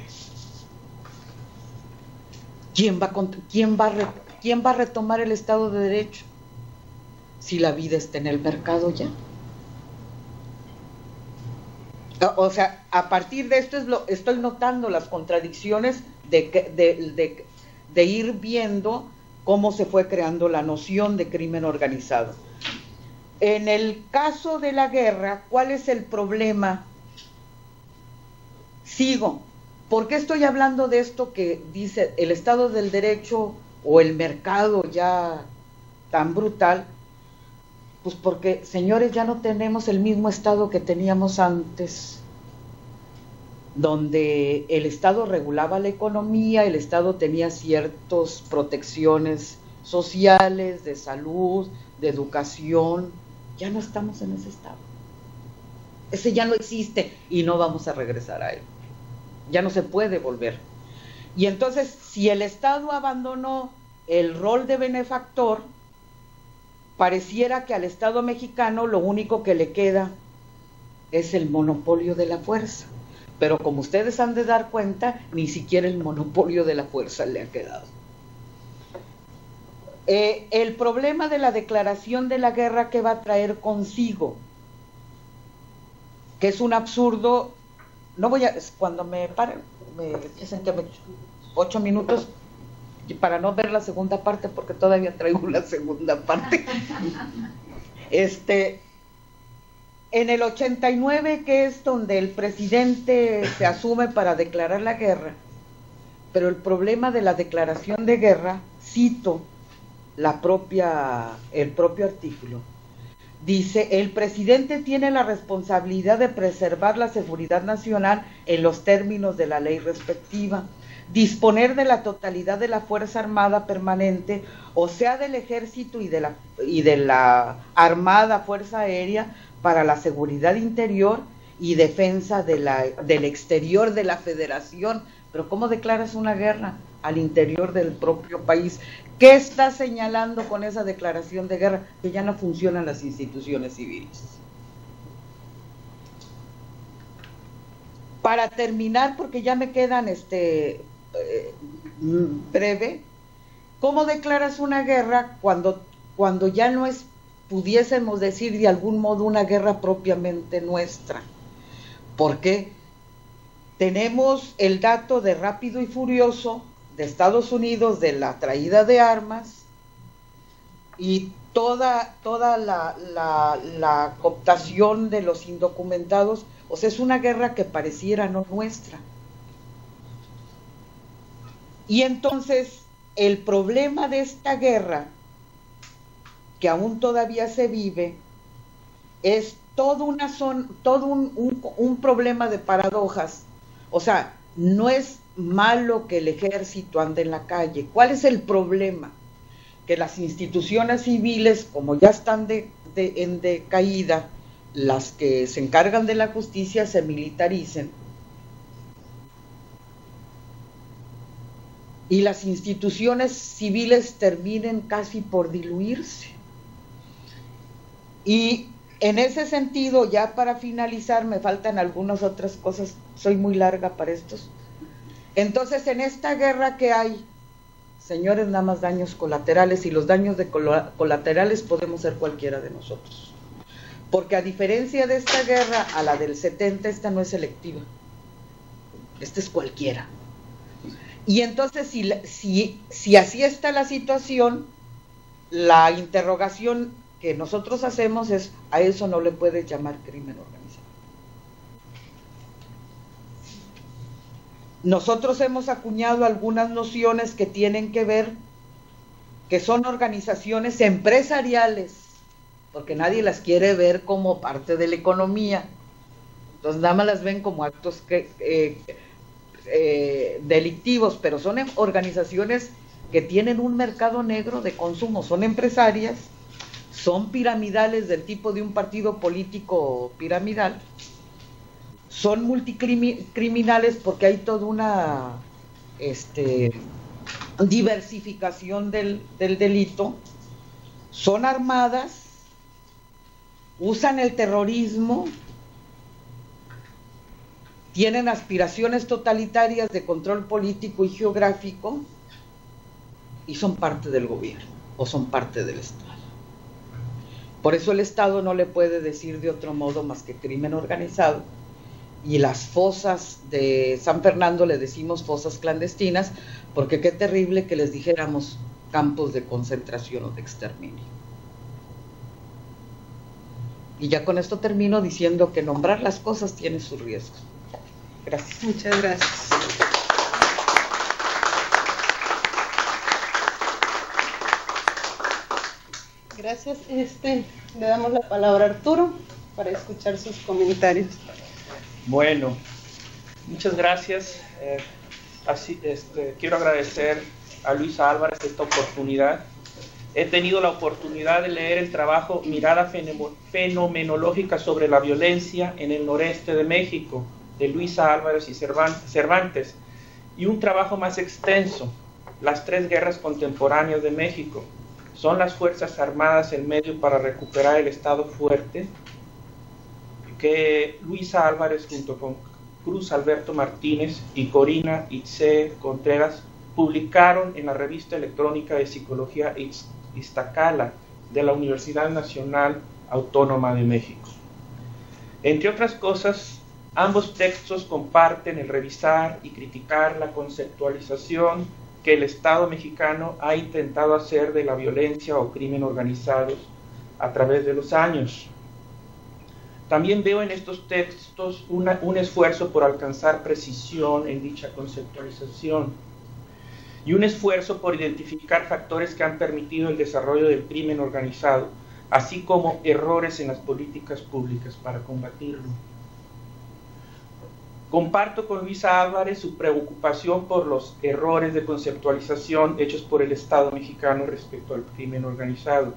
¿Quién va a retomar el Estado de Derecho si la vida está en el mercado ya? O sea, a partir de esto estoy notando las contradicciones de ir viendo cómo se fue creando la noción de crimen organizado. En el caso de la guerra, ¿cuál es el problema? Sigo. ¿Por qué estoy hablando de esto que dice el Estado del Derecho o el mercado ya tan brutal? Pues porque, señores, ya no tenemos el mismo Estado que teníamos antes, donde el Estado regulaba la economía, el Estado tenía ciertas protecciones sociales, de salud, de educación. Ya no estamos en ese Estado. Ese ya no existe y no vamos a regresar a él. Ya no se puede volver. Y entonces, si el Estado abandonó el rol de benefactor, pareciera que al Estado mexicano lo único que le queda es el monopolio de la fuerza. Pero como ustedes han de dar cuenta, ni siquiera el monopolio de la fuerza le ha quedado. El problema de la declaración de la guerra que va a traer consigo, que es un absurdo. No voy a, cuando me paren, me dicen que 8 minutos para no ver la segunda parte, porque todavía traigo la segunda parte. En el 89, que es donde el presidente se asume para declarar la guerra, pero el problema de la declaración de guerra, cito el propio artículo, dice: el presidente tiene la responsabilidad de preservar la seguridad nacional en los términos de la ley respectiva, disponer de la totalidad de la Fuerza Armada permanente, o sea, del Ejército y de la Armada, Fuerza Aérea, para la seguridad interior y defensa del exterior de la Federación. Pero ¿cómo declaras una guerra al interior del propio país? ¿Qué está señalando con esa declaración de guerra? Que ya no funcionan las instituciones civiles. Para terminar, porque ya me quedan breve, ¿cómo declaras una guerra cuando ya no es, pudiésemos decir de algún modo, una guerra propiamente nuestra? Porque tenemos el dato de Rápido y Furioso de Estados Unidos de la traída de armas y toda la cooptación de los indocumentados. O sea, es una guerra que pareciera no nuestra. Y entonces el problema de esta guerra, que aún todavía se vive, es todo un problema de paradojas. O sea, no es malo que el ejército ande en la calle. ¿Cuál es el problema? Que las instituciones civiles, como ya están en decaída, las que se encargan de la justicia, se militaricen. Y las instituciones civiles terminen casi por diluirse. Y en ese sentido, ya para finalizar, me faltan algunas otras cosas, soy muy larga para estos. Entonces, en esta guerra que hay, señores, nada más daños colaterales, y los daños colaterales podemos ser cualquiera de nosotros. Porque a diferencia de esta guerra, a la del 70, esta no es selectiva. Esta es cualquiera. Y entonces, si así está la situación, la interrogación que nosotros hacemos es, a eso no le puedes llamar crimen organizado. Nosotros hemos acuñado algunas nociones que tienen que ver, que son organizaciones empresariales, porque nadie las quiere ver como parte de la economía. Entonces nada más las ven como actos delictivos, pero son organizaciones que tienen un mercado negro de consumo, son empresarias, son piramidales del tipo de un partido político piramidal, son multicriminales porque hay toda una diversificación del delito, son armadas, usan el terrorismo, tienen aspiraciones totalitarias de control político y geográfico y son parte del gobierno o son parte del Estado. Por eso el Estado no le puede decir de otro modo más que crimen organizado, y las fosas de San Fernando le decimos fosas clandestinas, porque qué terrible que les dijéramos campos de concentración o de exterminio. Y ya con esto termino diciendo que nombrar las cosas tiene sus riesgos. Gracias. Muchas gracias. Gracias. Le damos la palabra a Arturo para escuchar sus comentarios. Bueno, muchas gracias. Quiero agradecer a Luisa Álvarez esta oportunidad. He tenido la oportunidad de leer el trabajo Mirada Fenomenológica sobre la Violencia en el Noreste de México, de Luisa Álvarez y Cervantes, y un trabajo más extenso, Las tres guerras contemporáneas de México. ¿Son las Fuerzas Armadas el medio para recuperar el Estado fuerte?, que Luisa Álvarez junto con Cruz Alberto Martínez y Corina Itze Contreras publicaron en la revista electrónica de Psicología Iztacala de la Universidad Nacional Autónoma de México. Entre otras cosas, ambos textos comparten el revisar y criticar la conceptualización que el Estado mexicano ha intentado hacer de la violencia o crimen organizados a través de los años. También veo en estos textos un esfuerzo por alcanzar precisión en dicha conceptualización y un esfuerzo por identificar factores que han permitido el desarrollo del crimen organizado, así como errores en las políticas públicas para combatirlo. Comparto con Luisa Álvarez su preocupación por los errores de conceptualización hechos por el Estado mexicano respecto al crimen organizado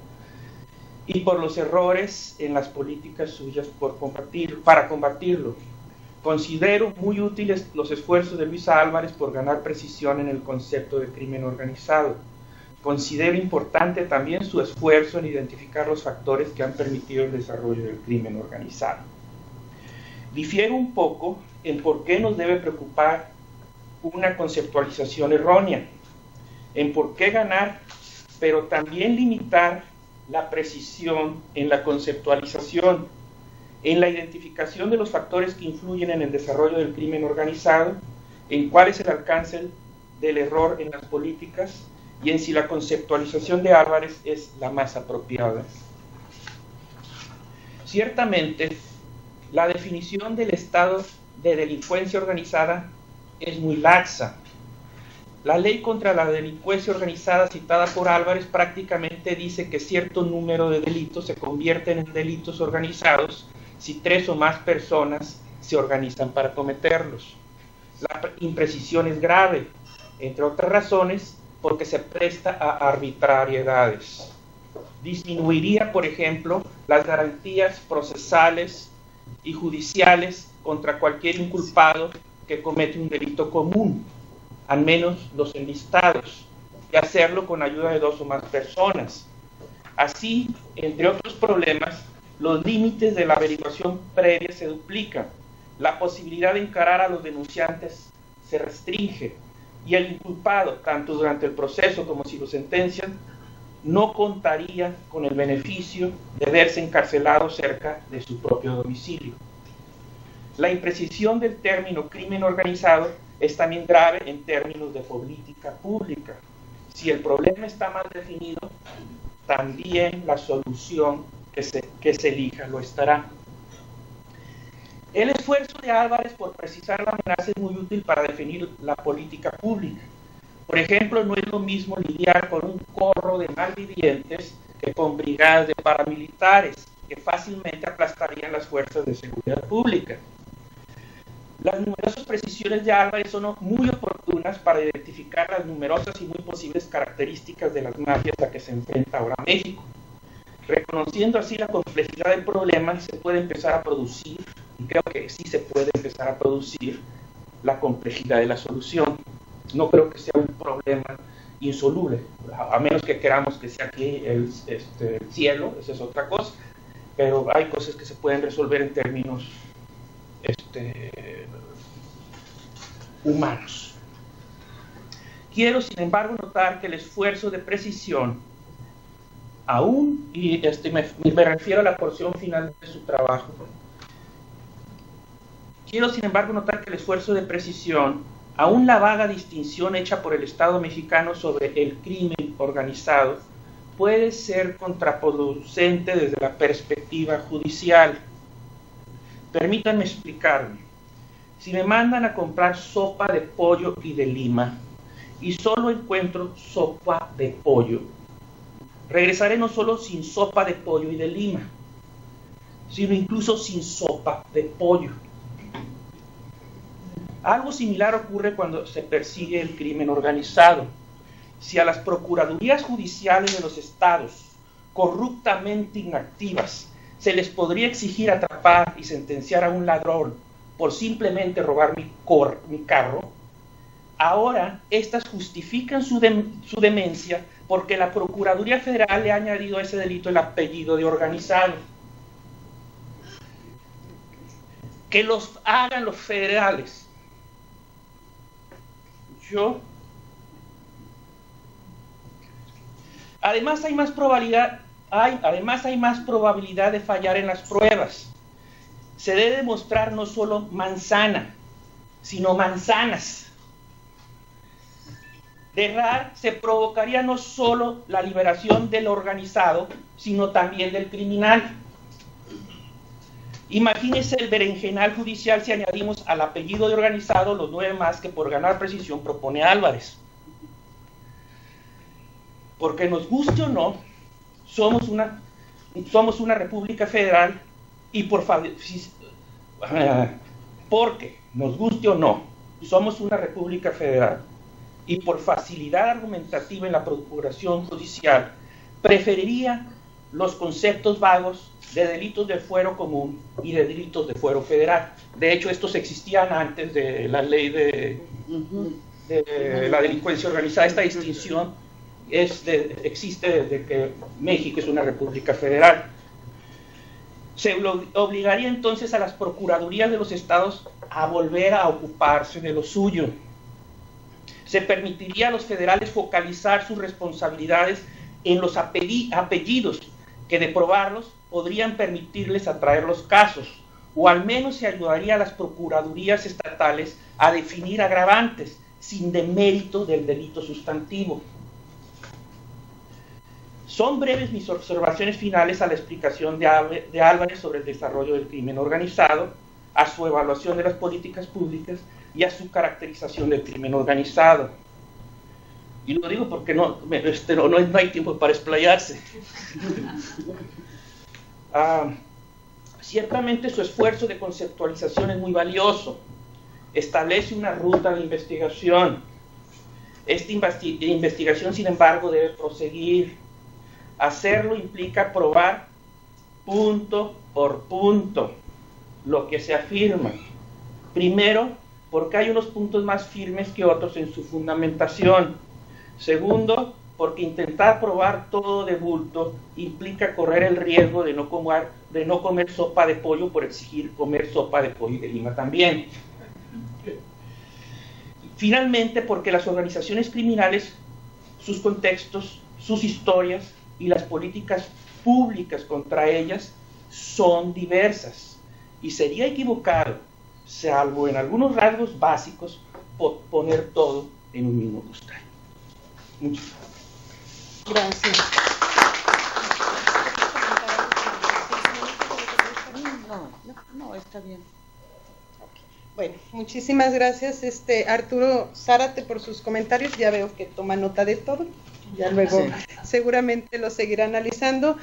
y por los errores en las políticas suyas para combatirlo. Considero muy útiles los esfuerzos de Luisa Álvarez por ganar precisión en el concepto de crimen organizado. Considero importante también su esfuerzo en identificar los factores que han permitido el desarrollo del crimen organizado. Difiero un poco en por qué nos debe preocupar una conceptualización errónea, en por qué ganar, pero también limitar la precisión en la conceptualización, en la identificación de los factores que influyen en el desarrollo del crimen organizado, en cuál es el alcance del error en las políticas y en si la conceptualización de Álvarez es la más apropiada. Ciertamente, la definición del estado de delincuencia organizada es muy laxa. La ley contra la delincuencia organizada citada por Álvarez prácticamente dice que cierto número de delitos se convierten en delitos organizados si 3 o más personas se organizan para cometerlos. La imprecisión es grave, entre otras razones, porque se presta a arbitrariedades. Disminuiría, por ejemplo, las garantías procesales y judiciales contra cualquier inculpado que comete un delito común, al menos los enlistados, y hacerlo con ayuda de 2 o más personas. Así, entre otros problemas, los límites de la averiguación previa se duplican, la posibilidad de encarar a los denunciantes se restringe, y el inculpado, tanto durante el proceso como si lo sentencian, no contaría con el beneficio de verse encarcelado cerca de su propio domicilio. La imprecisión del término crimen organizado es también grave en términos de política pública. Si el problema está mal definido, también la solución que se elija lo estará. El esfuerzo de Álvarez por precisar la amenaza es muy útil para definir la política pública. Por ejemplo, no es lo mismo lidiar con un corro de malvivientes que con brigadas de paramilitares que fácilmente aplastarían las fuerzas de seguridad pública. Las numerosas precisiones de Álvarez son muy oportunas para identificar las numerosas y muy posibles características de las mafias a que se enfrenta ahora México. Reconociendo así la complejidad del problema, se puede empezar a producir, y creo que sí se puede empezar a producir, la complejidad de la solución. No creo que sea un problema insoluble, a menos que queramos que sea aquí el cielo, esa es otra cosa, pero hay cosas que se pueden resolver en términos humanos. Quiero, sin embargo, notar que el esfuerzo de precisión, aún, y me refiero a la porción final de su trabajo, quiero, sin embargo, notar que el esfuerzo de precisión, aún la vaga distinción hecha por el Estado mexicano sobre el crimen organizado, puede ser contraproducente desde la perspectiva judicial. Permítanme explicarme. Si me mandan a comprar sopa de pollo y de lima, y solo encuentro sopa de pollo, regresaré no solo sin sopa de pollo y de lima, sino incluso sin sopa de pollo. Algo similar ocurre cuando se persigue el crimen organizado. Si a las procuradurías judiciales de los estados, corruptamente inactivas, se les podría exigir atrapar y sentenciar a un ladrón por simplemente robar mi carro, ahora estas justifican su demencia porque la Procuraduría Federal le ha añadido a ese delito el apellido de organizado. Que los hagan los federales. Además hay más probabilidad de fallar en las pruebas. Se debe demostrar no solo manzana, sino manzanas. De errar se provocaría no solo la liberación del organizado, sino también del criminal. Imagínese el berenjenal judicial si añadimos al apellido de organizado los 9 más que por ganar precisión propone Álvarez. Porque nos guste o no, somos una república federal y porque nos guste o no, somos una república federal y por facilidad argumentativa en la procuración judicial, preferiría los conceptos vagos de delitos de fuero común y de delitos de fuero federal. De hecho, estos existían antes de la ley de la delincuencia organizada. Esta distinción existe desde que México es una república federal. Se obligaría entonces a las procuradurías de los estados a volver a ocuparse de lo suyo. Se permitiría a los federales focalizar sus responsabilidades en los apellidos que, de probarlos, podrían permitirles atraer los casos, o al menos se ayudaría a las procuradurías estatales a definir agravantes sin demérito del delito sustantivo. Son breves mis observaciones finales a la explicación de Álvarez sobre el desarrollo del crimen organizado, a su evaluación de las políticas públicas y a su caracterización del crimen organizado. Y lo digo porque no hay tiempo para explayarse. Ciertamente su esfuerzo de conceptualización es muy valioso. Establece una ruta de investigación. Esta investigación, sin embargo, debe proseguir. Hacerlo implica probar punto por punto lo que se afirma. Primero, porque hay unos puntos más firmes que otros en su fundamentación. Segundo, porque intentar probar todo de bulto implica correr el riesgo de no comer sopa de pollo por exigir comer sopa de pollo y de lima también. Finalmente, porque las organizaciones criminales, sus contextos, sus historias y las políticas públicas contra ellas son diversas. Y sería equivocado, salvo en algunos rasgos básicos, poner todo en un mismo costal. Muchas gracias. Gracias. No, está bien. Bueno, muchísimas gracias, Arturo Zárate, por sus comentarios. Ya veo que toma nota de todo. Ya luego seguramente lo seguirá analizando.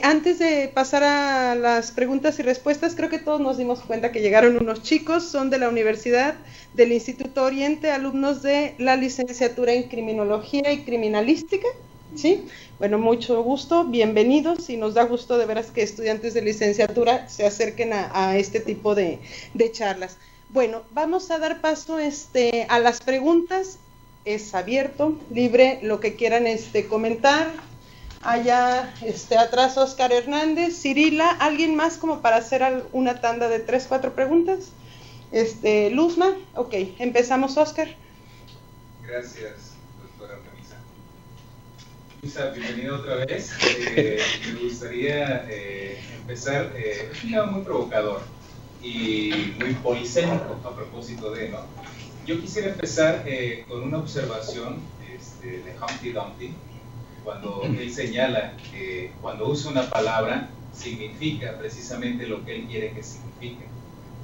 Antes de pasar a las preguntas y respuestas, creo que todos nos dimos cuenta que llegaron unos chicos, son de la Universidad del Instituto Oriente, alumnos de la licenciatura en Criminología y Criminalística, ¿sí? Bueno, mucho gusto, bienvenidos, y nos da gusto de veras que estudiantes de licenciatura se acerquen a este tipo de charlas. Bueno, vamos a dar paso a las preguntas. Es abierto, libre, lo que quieran comentar. Allá atrás Oscar Hernández, Cirila, ¿alguien más como para hacer una tanda de 3, 4 preguntas? Luzma, ok, empezamos, Oscar. Gracias, doctora Camisa. Luisa, bienvenida otra vez. Me gustaría empezar, es un tema muy provocador y muy polisémico a propósito de, ¿no? Yo quisiera empezar con una observación de Humpty Dumpty, cuando él señala que cuando usa una palabra significa precisamente lo que él quiere que signifique,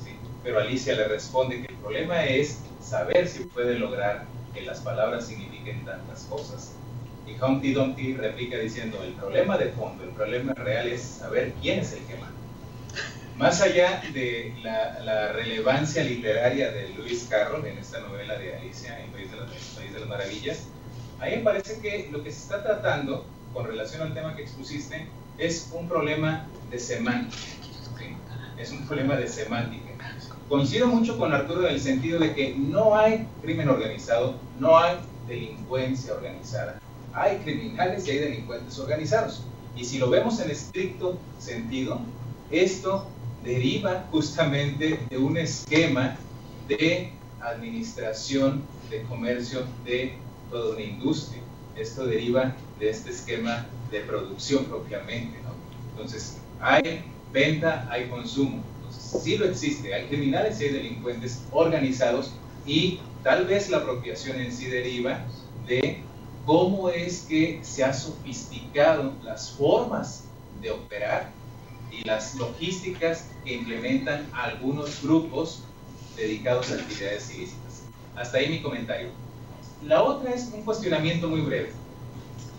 ¿sí? Pero Alicia le responde que el problema es saber si puede lograr que las palabras signifiquen tantas cosas. Y Humpty Dumpty replica diciendo, el problema de fondo, el problema real es saber quién es el que manda. Más allá de la relevancia literaria de Lewis Carroll en esta novela de Alicia en País de las Maravillas, a mí me parece que lo que se está tratando con relación al tema que expusiste es un problema de semántica, ¿sí? Es un problema de semántica. Coincido mucho con Arturo en el sentido de que no hay crimen organizado, no hay delincuencia organizada. Hay criminales y hay delincuentes organizados. Y si lo vemos en estricto sentido, esto deriva justamente de un esquema de administración, de comercio, de toda una industria. Esto deriva de este esquema de producción propiamente, ¿no? Entonces, hay venta, hay consumo. Entonces, sí lo existe, hay criminales y hay delincuentes organizados, y tal vez la apropiación en sí deriva de cómo es que se han sofisticado las formas de operar y las logísticas que implementan algunos grupos dedicados a actividades ilícitas. Hasta ahí mi comentario. La otra es un cuestionamiento muy breve.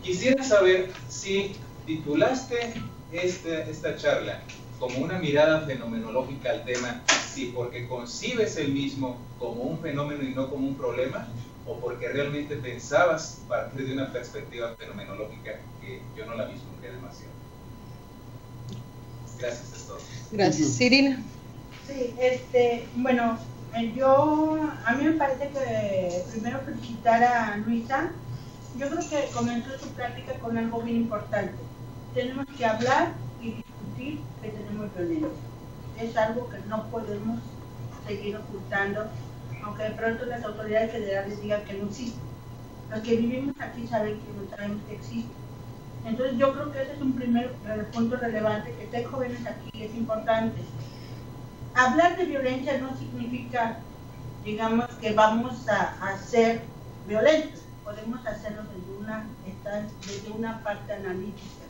Quisiera saber si titulaste esta charla como una mirada fenomenológica al tema, si porque concibes el mismo como un fenómeno y no como un problema, o porque realmente pensabas partir de una perspectiva fenomenológica que yo no la vislumbré demasiado. Gracias, es todo. Gracias. Cirila. Sí, bueno, a mí me parece que primero felicitar a Luisa. Yo creo que comenzó su práctica con algo bien importante. Tenemos que hablar y discutir que tenemos violencia. Es algo que no podemos seguir ocultando, aunque de pronto las autoridades federales digan que no existe. Los que vivimos aquí saben que no sabemos que existe. Entonces yo creo que ese es un primer punto relevante, que estén jóvenes aquí es importante. Hablar de violencia no significa, digamos, que vamos a ser violentos. Podemos hacerlo desde una parte analítica.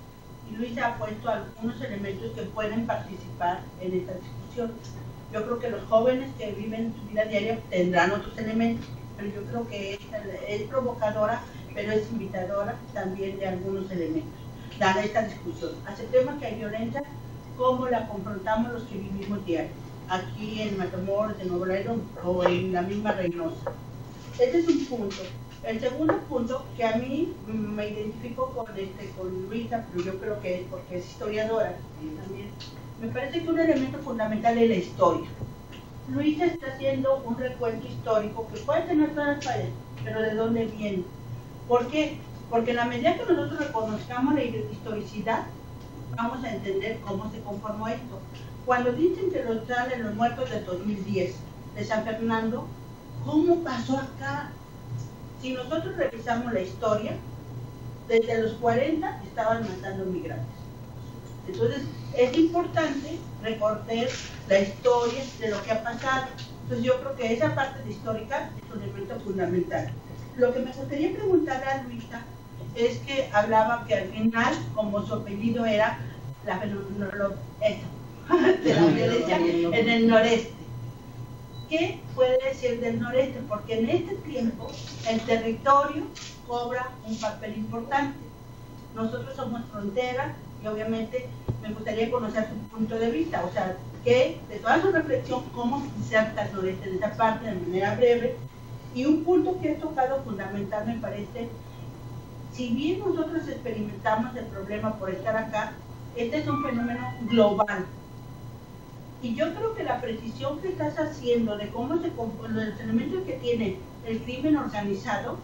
Y Luisa ha puesto algunos elementos que pueden participar en esta discusión. Yo creo que los jóvenes que viven su vida diaria tendrán otros elementos, pero yo creo que es provocadora, pero es invitadora también de algunos elementos, dada esta discusión. Aceptemos que hay violencia, ¿cómo la confrontamos los que vivimos diario? Aquí en Matamoros, en Nuevo Laredo o en la misma Reynosa. Este es un punto. El segundo punto, que a mí me identifico con Luisa, pero yo creo que es porque es historiadora también, me parece que un elemento fundamental es la historia. Luisa está haciendo un recuento histórico que puede tener todas las fallas, pero ¿de dónde viene? ¿Por qué? Porque en la medida que nosotros reconozcamos la historicidad, vamos a entender cómo se conformó esto. Cuando dicen que salen los muertos del 2010 de San Fernando, ¿cómo pasó acá? Si nosotros revisamos la historia, desde los 40 estaban matando migrantes. Entonces, es importante recordar la historia de lo que ha pasado. Entonces, yo creo que esa parte de histórica es un elemento fundamental. Lo que me gustaría preguntarle a Luisa es que hablaba que al final, como su apellido era la de la violencia en el noreste. ¿Qué puede decir del noreste? Porque en este tiempo el territorio cobra un papel importante. Nosotros somos frontera y obviamente me gustaría conocer su punto de vista, o sea, que de toda su reflexión, cómo se inserta el noreste en esa parte de manera breve. Y un punto que he tocado fundamental me parece, si bien nosotros experimentamos el problema por estar acá, este es un fenómeno global. Y yo creo que la precisión que estás haciendo de cómo se componen los elementos que tiene el crimen organizado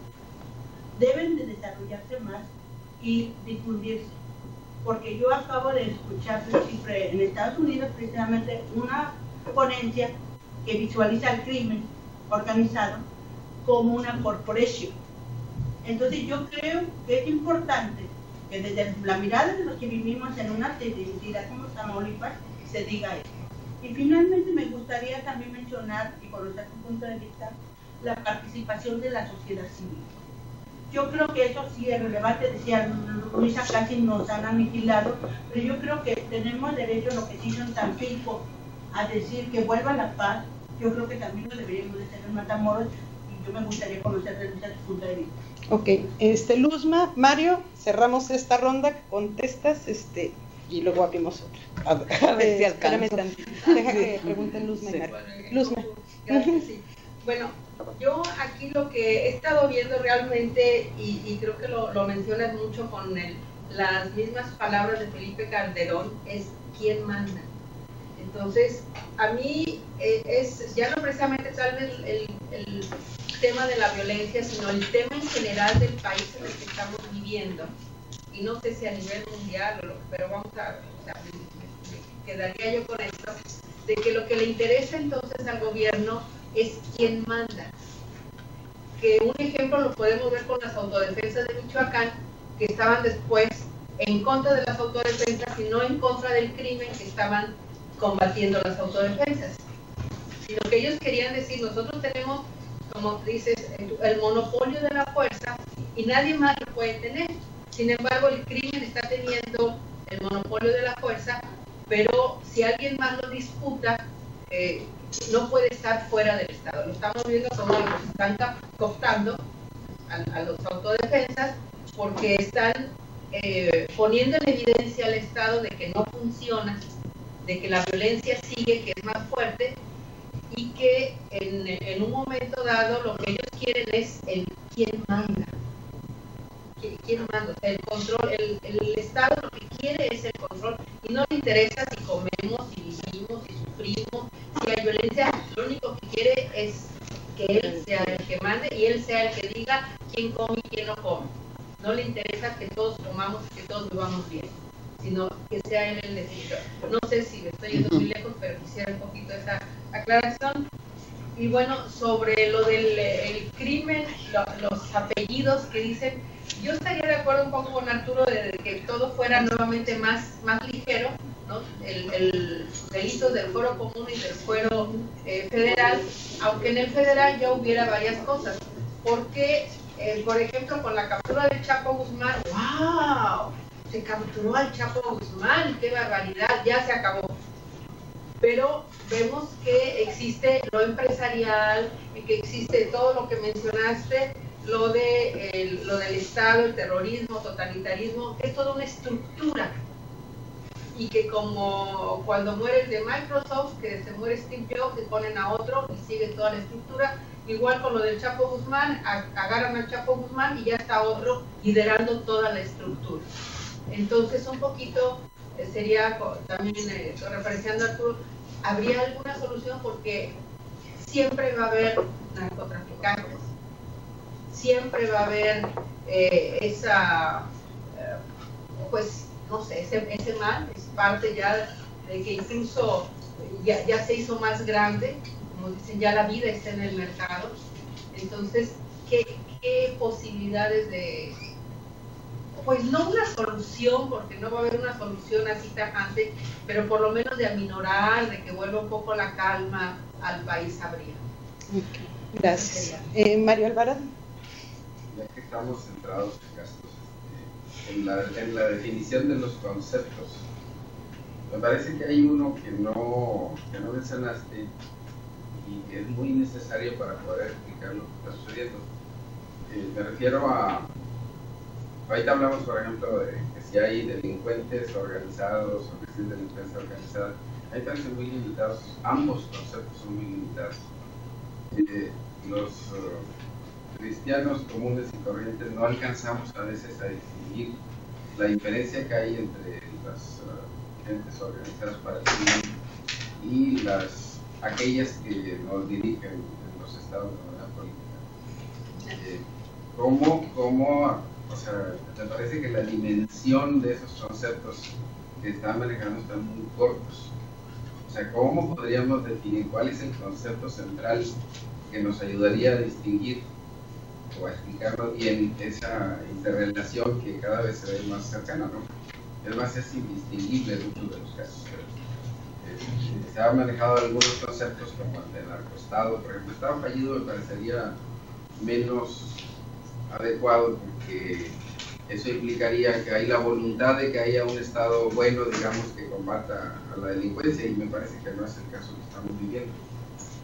deben de desarrollarse más y difundirse. Porque yo acabo de escuchar siempre en Estados Unidos precisamente una ponencia que visualiza el crimen organizado como una corporación. Entonces yo creo que es importante que desde la mirada de los que vivimos en una entidad como Tamaulipas se diga esto. Y finalmente me gustaría también mencionar y conocer tu punto de vista la participación de la sociedad civil. Yo creo que eso sí es relevante, decía Luisa, casi nos han aniquilado, pero yo creo que tenemos derecho, lo que se hizo en Tampico, a decir que vuelva la paz. Yo creo que también lo deberíamos de hacer en Matamoros y yo me gustaría conocer de Luisa tu punto de vista. Ok, Luzma, Mario, cerramos esta ronda, contestas, y luego abrimos otra. A ver si alcanzo. Espérame tantito, deja que pregunten Luzma y Mario. Luzma. Gracias, sí. Bueno, yo aquí lo que he estado viendo realmente, y creo que lo mencionas mucho con las mismas palabras de Felipe Calderón, es quién manda. Entonces, a mí ya no precisamente tal vez el tema de la violencia, sino el tema en general del país en el que estamos viviendo. Y no sé si a nivel mundial, pero vamos a, o sea, me quedaría yo con esto, de que lo que le interesa entonces al gobierno es quién manda. Que un ejemplo lo podemos ver con las autodefensas de Michoacán, que estaban después en contra de las autodefensas y no en contra del crimen que estaban combatiendo las autodefensas. Sino que ellos querían decir, nosotros tenemos, como dices, el monopolio de la fuerza y nadie más lo puede tener. Sin embargo, el crimen está teniendo el monopolio de la fuerza, pero si alguien más lo disputa, no puede estar fuera del Estado. Lo estamos viendo como los están cooptando a los autodefensas porque están poniendo en evidencia al Estado de que no funciona, de que la violencia sigue, que es más fuerte y que en un momento dado lo que ellos quieren es el quién manda. ¿Quién manda? El control, el Estado lo que quiere es el control y no le interesa si comemos, si vivimos, si sufrimos, si hay violencia, lo único que quiere es que él sea el que mande y él sea el que diga quién come y quién no come. No le interesa que todos comamos y que todos vivamos bien, sino que sea él el decidor. No sé si me estoy yendo muy lejos, pero quisiera un poquito esa aclaración. Y bueno, sobre lo del crimen, los apellidos que dicen, yo estaría de acuerdo un poco con Arturo de que todo fuera nuevamente más ligero, ¿no? El delito del fuero común y del fuero federal, aunque en el federal ya hubiera varias cosas, porque, por ejemplo, con la captura del Chapo Guzmán, ¡wow! Se capturó al Chapo Guzmán, ¡qué barbaridad! Ya se acabó. Pero vemos que existe lo empresarial, que existe todo lo que mencionaste, lo del Estado, el terrorismo, totalitarismo, es toda una estructura. Y que como cuando muere el de Microsoft, que se muere Steve Jobs, se ponen a otro y sigue toda la estructura. Igual con lo del Chapo Guzmán, agarran al Chapo Guzmán y ya está otro liderando toda la estructura. Entonces un poquito sería también referenciando a Arturo, ¿habría alguna solución? Porque siempre va a haber narcotraficantes, siempre va a haber pues no sé, ese mal es parte ya de que incluso ya se hizo más grande, como dicen, ya la vida está en el mercado. Entonces, ¿qué posibilidades de, pues no una solución, porque no va a haber una solución así tajante, pero por lo menos de aminorar, de que vuelva un poco la calma al país habría? Okay. Gracias. Mario Alvarado. Ya que estamos centrados en la definición de los conceptos, Me parece que hay uno que no mencionaste y que es muy necesario para poder explicar lo que está sucediendo. Me refiero a, ahorita hablamos por ejemplo de que si hay delincuentes organizados o que si hay delincuencia organizada, ahí parecen muy limitados, ambos conceptos son muy limitados. Los cristianos comunes y corrientes no alcanzamos a veces a distinguir la diferencia que hay entre las gentes organizadas para el crimen y aquellas que nos dirigen en los estados de manera política. O sea, me parece que la dimensión de esos conceptos que están manejando están muy cortos. O sea, ¿cómo podríamos definir cuál es el concepto central que nos ayudaría a distinguir o a explicarnos bien esa interrelación que cada vez se ve más cercana, ¿no? Es más, es indistinguible en muchos de los casos. Se han manejado algunos conceptos como el de narcoestado, por ejemplo. Estado fallido me parecería menos adecuado porque eso implicaría que hay la voluntad de que haya un Estado bueno, digamos, que combata a la delincuencia, y me parece que no es el caso que estamos viviendo.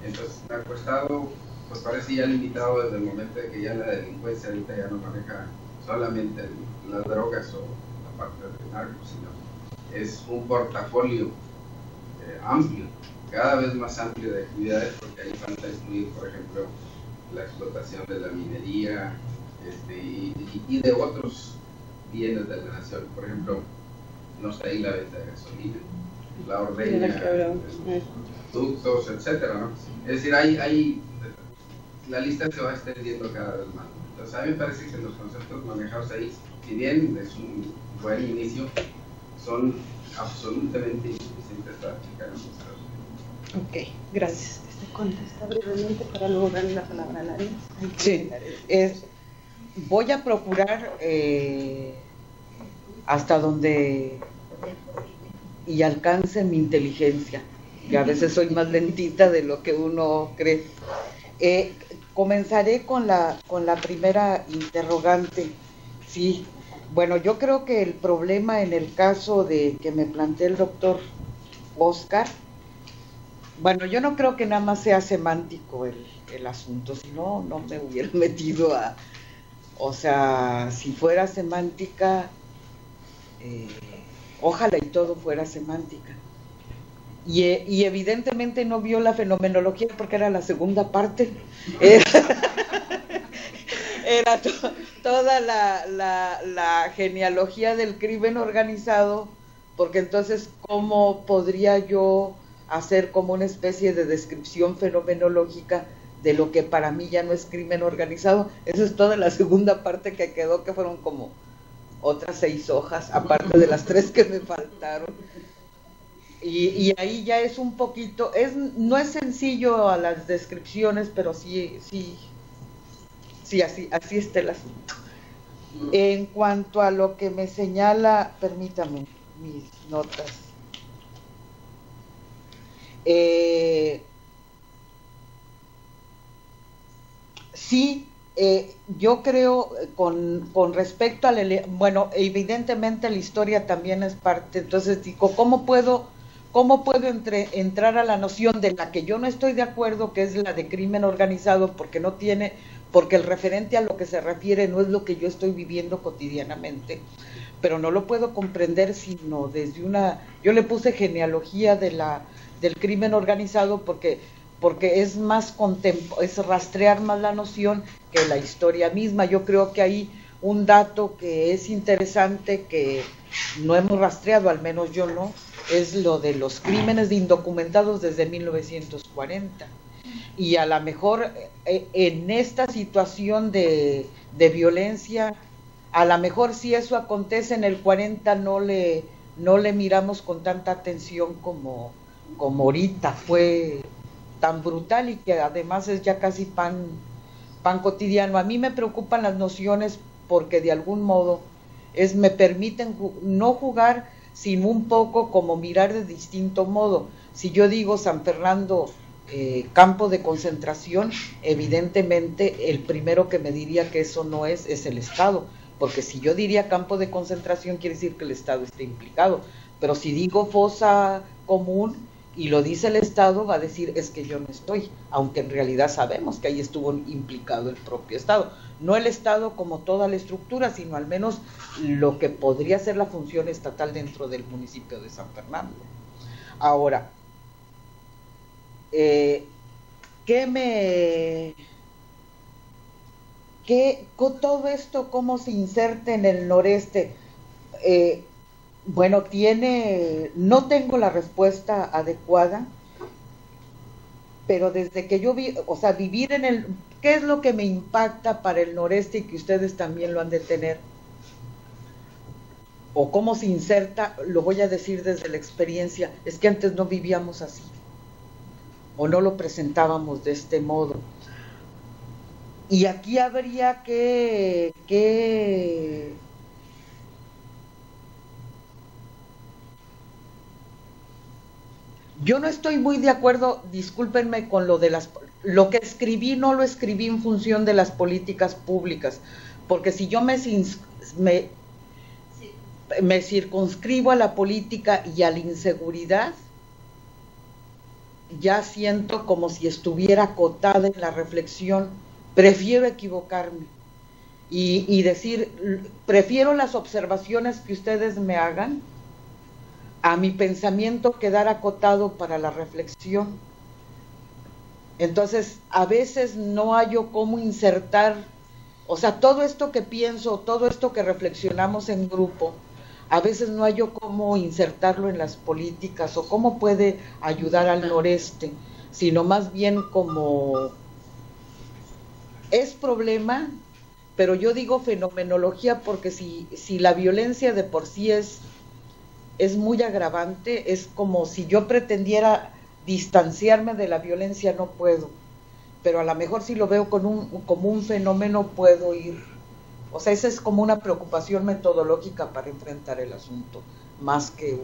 Entonces, narcoestado pues parece ya limitado desde el momento de que ya la delincuencia ahorita ya no maneja solamente las drogas o la parte del narco, sino es un portafolio amplio, cada vez más amplio de actividades, porque ahí falta incluir, por ejemplo, la explotación de la minería y de otros bienes de la nación. Por ejemplo, no está ahí la venta de gasolina, la ordeña, ductos, etcétera, ¿no? Es decir, la lista se va extendiendo cada vez más. Entonces, a mí me parece que los conceptos manejados ahí, si bien es un buen inicio, son absolutamente insuficientes para aplicar en los Estados Unidos. Ok, gracias. Contesta brevemente para luego darle la palabra a Laria. Sí, voy a procurar hasta donde y alcance mi inteligencia, que a veces soy más lentita de lo que uno cree. Comenzaré con la primera interrogante. Sí, bueno, yo creo que el problema en el caso de que me plantea el doctor Oscar, bueno, yo no creo que nada más sea semántico el asunto, si no, no me hubiera metido o sea, si fuera semántica, ojalá y todo fuera semántica. Y evidentemente no vio la fenomenología porque era la segunda parte. Era toda la genealogía del crimen organizado, porque entonces, ¿cómo podría yo hacer como una especie de descripción fenomenológica de lo que para mí ya no es crimen organizado? Esa es toda la segunda parte que quedó, que fueron como otras 6 hojas, aparte de las 3 que me faltaron. Y ahí ya es un poquito, no es sencillo a las descripciones, pero sí, así está el asunto. En cuanto a lo que me señala, permítame mis notas. Sí, yo creo con respecto a bueno, evidentemente la historia también es parte, entonces digo, ¿cómo puedo entrar a la noción de la que yo no estoy de acuerdo, que es la de crimen organizado, porque el referente a lo que se refiere no es lo que yo estoy viviendo cotidianamente, pero no lo puedo comprender sino desde yo le puse genealogía del crimen organizado porque es más es rastrear más la noción que la historia misma. Yo creo que hay un dato que es interesante que no hemos rastreado, al menos yo no, es lo de los crímenes de indocumentados desde 1940. Y a lo mejor en esta situación de violencia, a lo mejor si eso acontece en el 40 no le miramos con tanta atención como ahorita fue tan brutal, y que además es ya casi pan cotidiano. A mí me preocupan las nociones porque de algún modo me permiten no jugar, sino un poco como mirar de distinto modo. Si yo digo San Fernando campo de concentración, evidentemente el primero que me diría que eso no es el Estado, porque si yo diría campo de concentración quiere decir que el Estado está implicado, Pero si digo fosa común y lo dice el Estado, va a decir es que yo no estoy, aunque en realidad sabemos que ahí estuvo implicado el propio Estado. No el Estado como toda la estructura, sino al menos lo que podría ser la función estatal dentro del municipio de San Fernando. Ahora, con todo esto, ¿cómo se inserta en el noreste? Bueno, no tengo la respuesta adecuada, pero desde que yo vivir ¿qué es lo que me impacta para el noreste y que ustedes también lo han de tener? O cómo se inserta, lo voy a decir desde la experiencia, es que antes no vivíamos así, o no lo presentábamos de este modo. Y aquí habría que yo no estoy muy de acuerdo, discúlpenme, con lo que escribí, no lo escribí en función de las políticas públicas, porque si yo me circunscribo a la política y a la inseguridad, ya siento como si estuviera acotada en la reflexión. Prefiero equivocarme y decir, prefiero las observaciones que ustedes me hagan a mi pensamiento quedar acotado para la reflexión. Entonces, a veces no hallo cómo insertar, o sea, todo esto que pienso, todo esto que reflexionamos en grupo, a veces no hallo cómo insertarlo en las políticas o cómo puede ayudar al noreste, sino más bien como es problema, pero yo digo fenomenología porque si la violencia de por sí es muy agravante, es como si yo pretendiera distanciarme de la violencia, no puedo, pero a lo mejor si lo veo como un fenómeno puedo ir, o sea, esa es como una preocupación metodológica para enfrentar el asunto, más que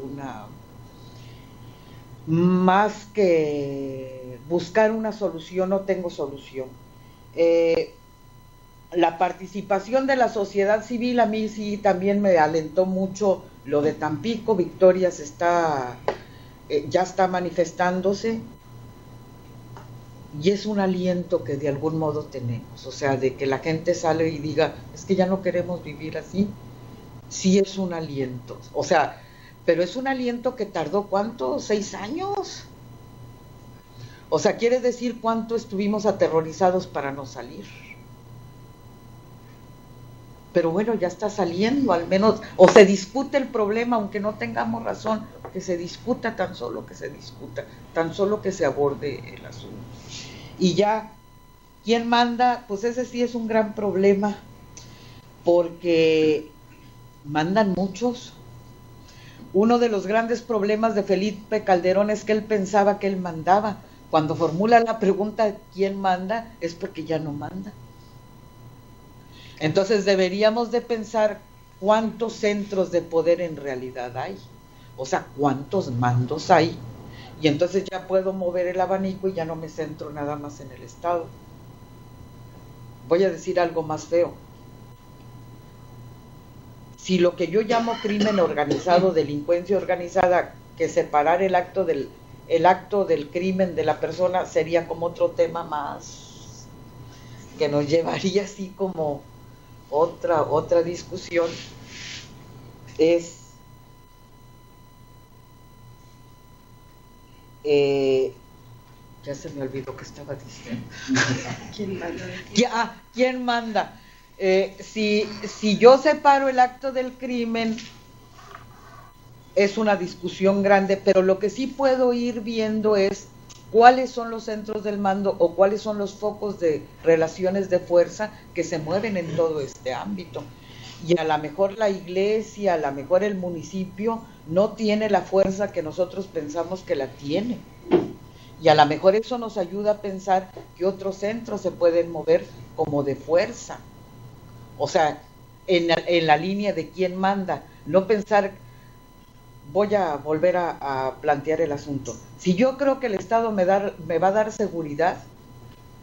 buscar una solución, no tengo solución. La participación de la sociedad civil a mí sí también me alentó mucho lo de Tampico. Victoria ya está manifestándose y es un aliento que de algún modo tenemos, o sea, de que la gente sale y diga, es que ya no queremos vivir así, sí es un aliento, o sea, pero es un aliento que tardó, ¿cuánto? 6 años. O sea, quiere decir cuánto estuvimos aterrorizados para no salir. Pero bueno, ya está saliendo, al menos, o se discute el problema, aunque no tengamos razón, que se discuta, tan solo que se discuta, tan solo que se aborde el asunto. Y ya, ¿quién manda? Pues ese sí es un gran problema, porque mandan muchos. Uno de los grandes problemas de Felipe Calderón es que él pensaba que él mandaba. Cuando formula la pregunta ¿quién manda? Es porque ya no manda. Entonces deberíamos de pensar cuántos centros de poder en realidad hay, o sea, cuántos mandos hay, y entonces ya puedo mover el abanico y ya no me centro nada más en el Estado. Voy a decir algo más feo. Si lo que yo llamo crimen organizado, delincuencia organizada, que separar el acto del crimen de la persona sería como otro tema más, que nos llevaría así como otra discusión, es ya se me olvidó que estaba diciendo. ¿Quién manda? ¿Quién manda? Si yo separo el acto del crimen, es una discusión grande, pero lo que sí puedo ir viendo es cuáles son los centros del mando o cuáles son los focos de relaciones de fuerza que se mueven en todo este ámbito. Y a lo mejor la iglesia, a lo mejor el municipio no tiene la fuerza que nosotros pensamos que la tiene. Y a lo mejor eso nos ayuda a pensar que otros centros se pueden mover como de fuerza. O sea, en la línea de quién manda, no pensar. Voy a volver a plantear el asunto. Si yo creo que el Estado me va a dar seguridad,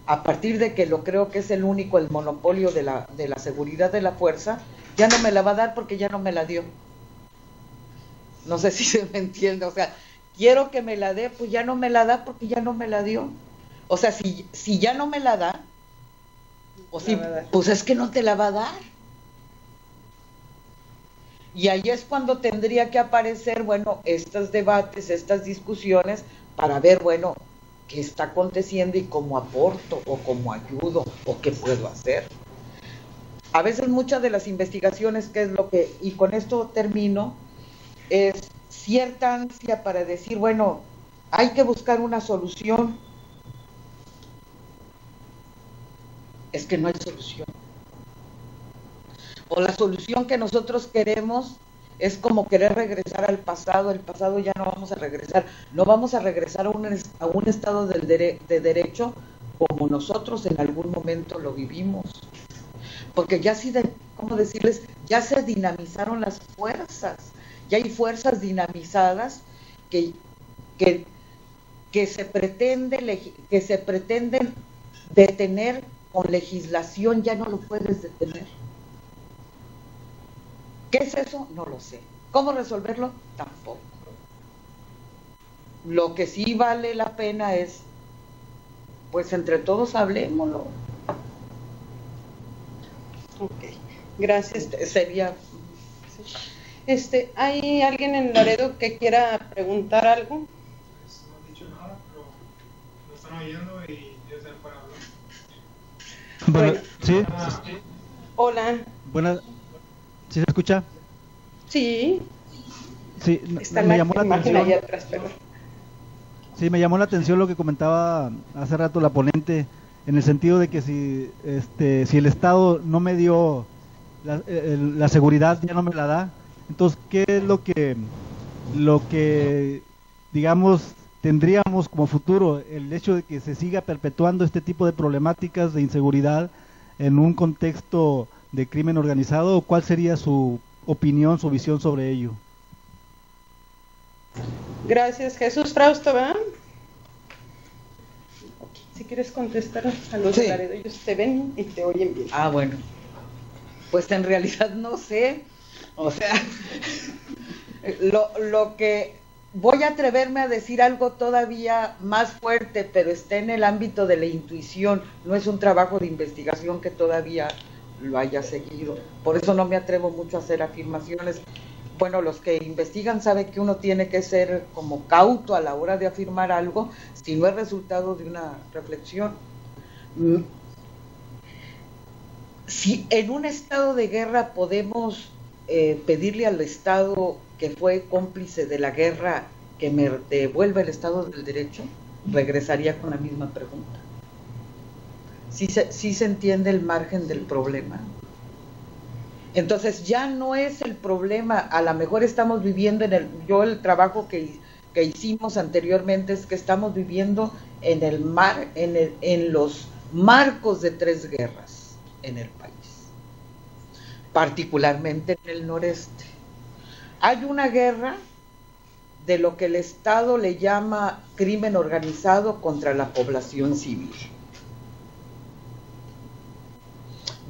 a partir de que lo creo que es el monopolio de la seguridad de la fuerza, ya no me la va a dar porque ya no me la dio. No sé si se me entiende, o sea, quiero que me la dé, pues ya no me la da porque ya no me la dio. O sea, si ya no me la da, o si, pues es que no te la va a dar. Y ahí es cuando tendría que aparecer, bueno, estos debates, estas discusiones, para ver, bueno, qué está aconteciendo y cómo aporto, o cómo ayudo, o qué puedo hacer. A veces muchas de las investigaciones, que es lo que, y con esto termino, es cierta ansia para decir, bueno, hay que buscar una solución. Es que no hay solución. O la solución que nosotros queremos es como querer regresar al pasado. El pasado ya no vamos a regresar. No vamos a regresar a un estado de derecho como nosotros en algún momento lo vivimos. Porque ya sí, ¿cómo decirles? Ya se dinamizaron las fuerzas. Ya hay fuerzas dinamizadas que se pretenden detener con legislación. Ya no lo puedes detener. ¿Qué es eso? No lo sé. ¿Cómo resolverlo? Tampoco. Lo que sí vale la pena es, pues entre todos hablémoslo. Ok, gracias. Sería... ¿Hay alguien en Laredo que quiera preguntar algo? No han dicho nada, pero lo están oyendo y debe ser para hablar. Bueno, sí. Hola. Buenas. ¿Sí se escucha? Sí. Sí, está me llamó la imagen atención. ahí atrás, perdón. Sí, me llamó la atención lo que comentaba hace rato la ponente, en el sentido de que si el Estado no me dio la seguridad, ya no me la da. Entonces, ¿qué es lo que digamos tendríamos como futuro? El hecho de que se siga perpetuando este tipo de problemáticas de inseguridad en un contexto de crimen organizado, ¿o cuál sería su opinión, su visión sobre ello? Gracias. Jesús Frausto, ¿verdad? Si quieres contestar a los de Laredo, ellos te ven y te oyen bien. Ah, bueno. Pues en realidad no sé. O sea, lo que voy a atreverme a decir algo todavía más fuerte, pero está en el ámbito de la intuición, no es un trabajo de investigación que todavía lo haya seguido. Por eso no me atrevo mucho a hacer afirmaciones. Bueno, los que investigan saben que uno tiene que ser como cauto a la hora de afirmar algo, si no es resultado de una reflexión. Si en un estado de guerra podemos pedirle al Estado que fue cómplice de la guerra que me devuelva el Estado del Derecho, regresaría con la misma pregunta. ¿Sí se entiende el margen del problema? Entonces ya no es el problema, a lo mejor estamos viviendo el trabajo que hicimos anteriormente es que estamos viviendo en los marcos de 3 guerras en el país, particularmente en el noreste. Hay una guerra de lo que el Estado le llama crimen organizado contra la población civil.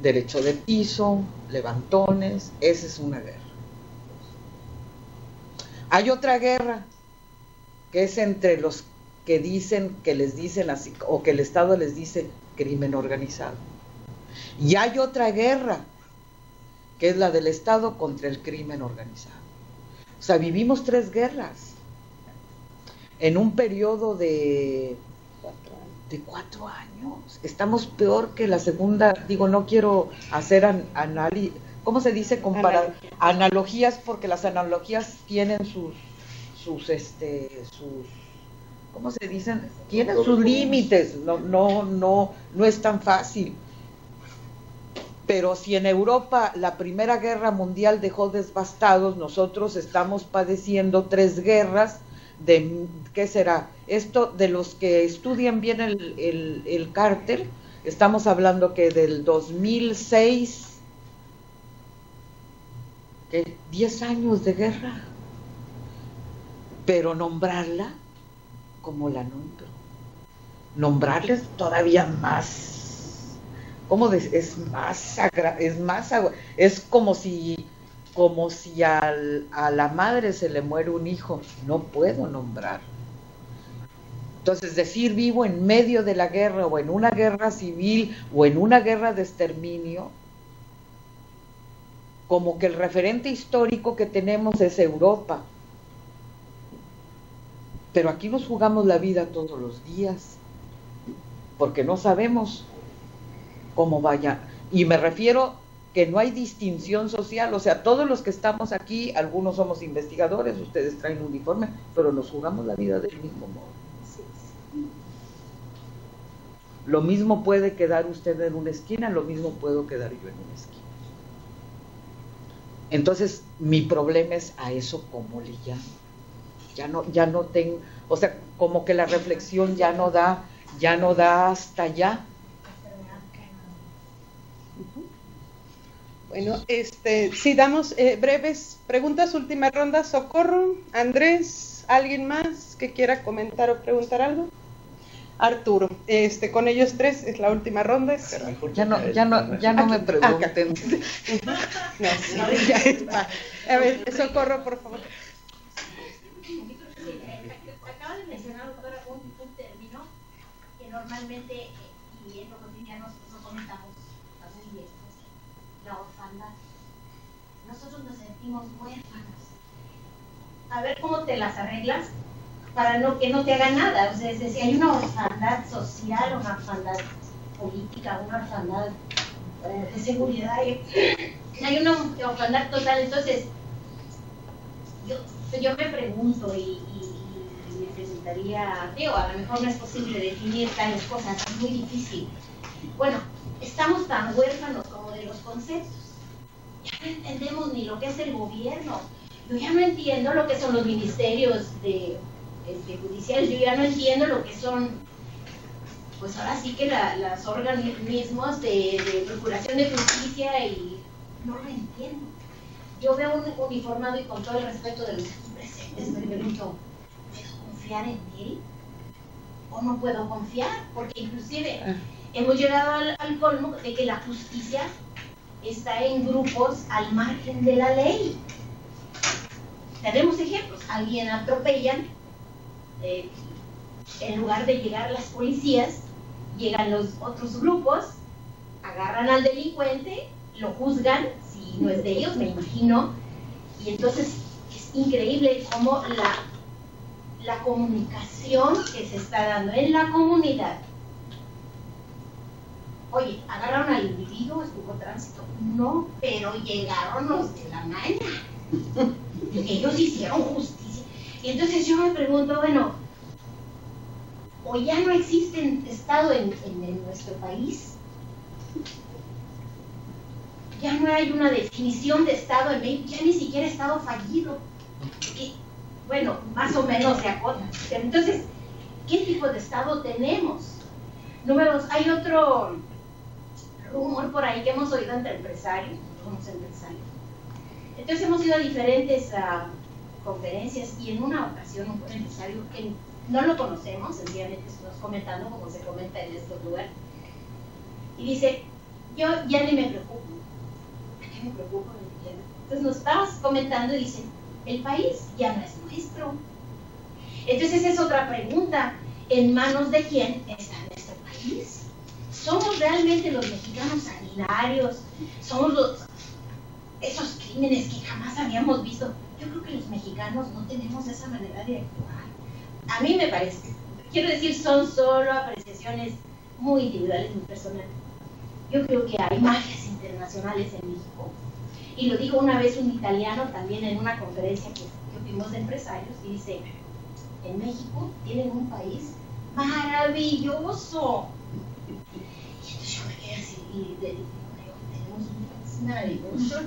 Derecho de piso, levantones, esa es una guerra. Hay otra guerra que es entre los que les dicen así, o que el Estado les dice crimen organizado. Y hay otra guerra que es la del Estado contra el crimen organizado. O sea, vivimos 3 guerras en un periodo de 4 años. Estamos peor que la segunda. Digo, no quiero hacer ¿cómo se dice? Comparar analogías, porque las analogías tienen sus ¿cómo se dicen? Tienen sus límites. No es tan fácil. Pero si en Europa la Primera Guerra Mundial dejó devastados, nosotros estamos padeciendo 3 guerras de, ¿qué será? Esto de los que estudian bien el cártel, estamos hablando que del 2006, que 10 años de guerra, pero nombrarla como la nombro, nombrarla es todavía más, ¿cómo es más sagrado? Es como si como si a la madre se le muere un hijo, no puedo nombrar. Entonces, decir vivo en medio de la guerra, o en una guerra civil, o en una guerra de exterminio, como que el referente histórico que tenemos es Europa. Pero aquí nos jugamos la vida todos los días, porque no sabemos cómo vaya. Y me refiero que no hay distinción social, o sea, todos los que estamos aquí, algunos somos investigadores, ustedes traen uniforme, pero nos jugamos la vida del mismo modo. Lo mismo puede quedar usted en una esquina, lo mismo puedo quedar yo en una esquina. Entonces, mi problema es a eso cómo le llamo. Ya no tengo, o sea, como que la reflexión ya no da hasta allá. Bueno, si damos breves preguntas, última ronda. Socorro, Andrés, ¿alguien más que quiera comentar o preguntar algo? Arturo, con ellos tres es la última ronda. Ya no me pregunten. A ver, Socorro, por favor. Acaba de mencionar, doctora, un término que normalmente y en lo cotidiano nosotros comentamos también viejos, la orfandad. Nosotros nos sentimos huérfanos. A ver cómo te las arreglas para que no te haga nada. O sea, es decir, hay una orfandad social, una orfandad política, una orfandad de seguridad, hay una orfandad total. Entonces, yo me pregunto y me preguntaría, Teo, a lo mejor no es posible definir tales cosas, es muy difícil. Bueno, estamos tan huérfanos como de los conceptos. Ya no entendemos ni lo que es el gobierno. Yo ya no entiendo lo que son los ministerios judiciales, yo ya no entiendo lo que son, pues ahora sí que los organismos de procuración de justicia, y no lo entiendo. Yo veo un uniformado y con todo el respeto de los presentes me pregunto, ¿puedo confiar en él? ¿O no puedo confiar? Porque inclusive hemos llegado al colmo de que la justicia está en grupos al margen de la ley. Tenemos ejemplos, alguien atropellan, en lugar de llegar las policías, llegan los otros grupos, agarran al delincuente, lo juzgan, si no es de ellos, me imagino, y entonces es increíble cómo la comunicación que se está dando en la comunidad. Oye, agarraron al individuo, estuvo tránsito, no, pero llegaron los de la maña, ellos hicieron justicia. Y entonces yo me pregunto, bueno, o ya no existe Estado en nuestro país, ya no hay una definición de Estado en México, ya ni siquiera Estado fallido, porque, bueno, más o menos se acota. Entonces, ¿qué tipo de Estado tenemos? Números, hay otro rumor por ahí que hemos oído entre empresarios, somos empresarios. Entonces hemos ido a diferentes conferencias, y en una ocasión un empresario que no lo conocemos, sencillamente nos comentando como se comenta en estos lugares, y dice, yo ya ni me preocupo. ¿A qué me preocupo? Entonces nos estabas comentando y dice, el país ya no es nuestro. Entonces es otra pregunta, ¿en manos de quién está nuestro país? ¿Somos realmente los mexicanos sanguinarios? ¿Somos esos crímenes que jamás habíamos visto? Yo creo que los mexicanos no tenemos esa manera de actuar. A mí me parece, quiero decir, son solo apreciaciones muy individuales, muy personales. Yo creo que hay mafias internacionales en México, y lo dijo una vez un italiano también en una conferencia que fuimos de empresarios, y dice, en México tienen un país maravilloso. Y entonces yo me quedé así, y le dije, tenemos un país maravilloso.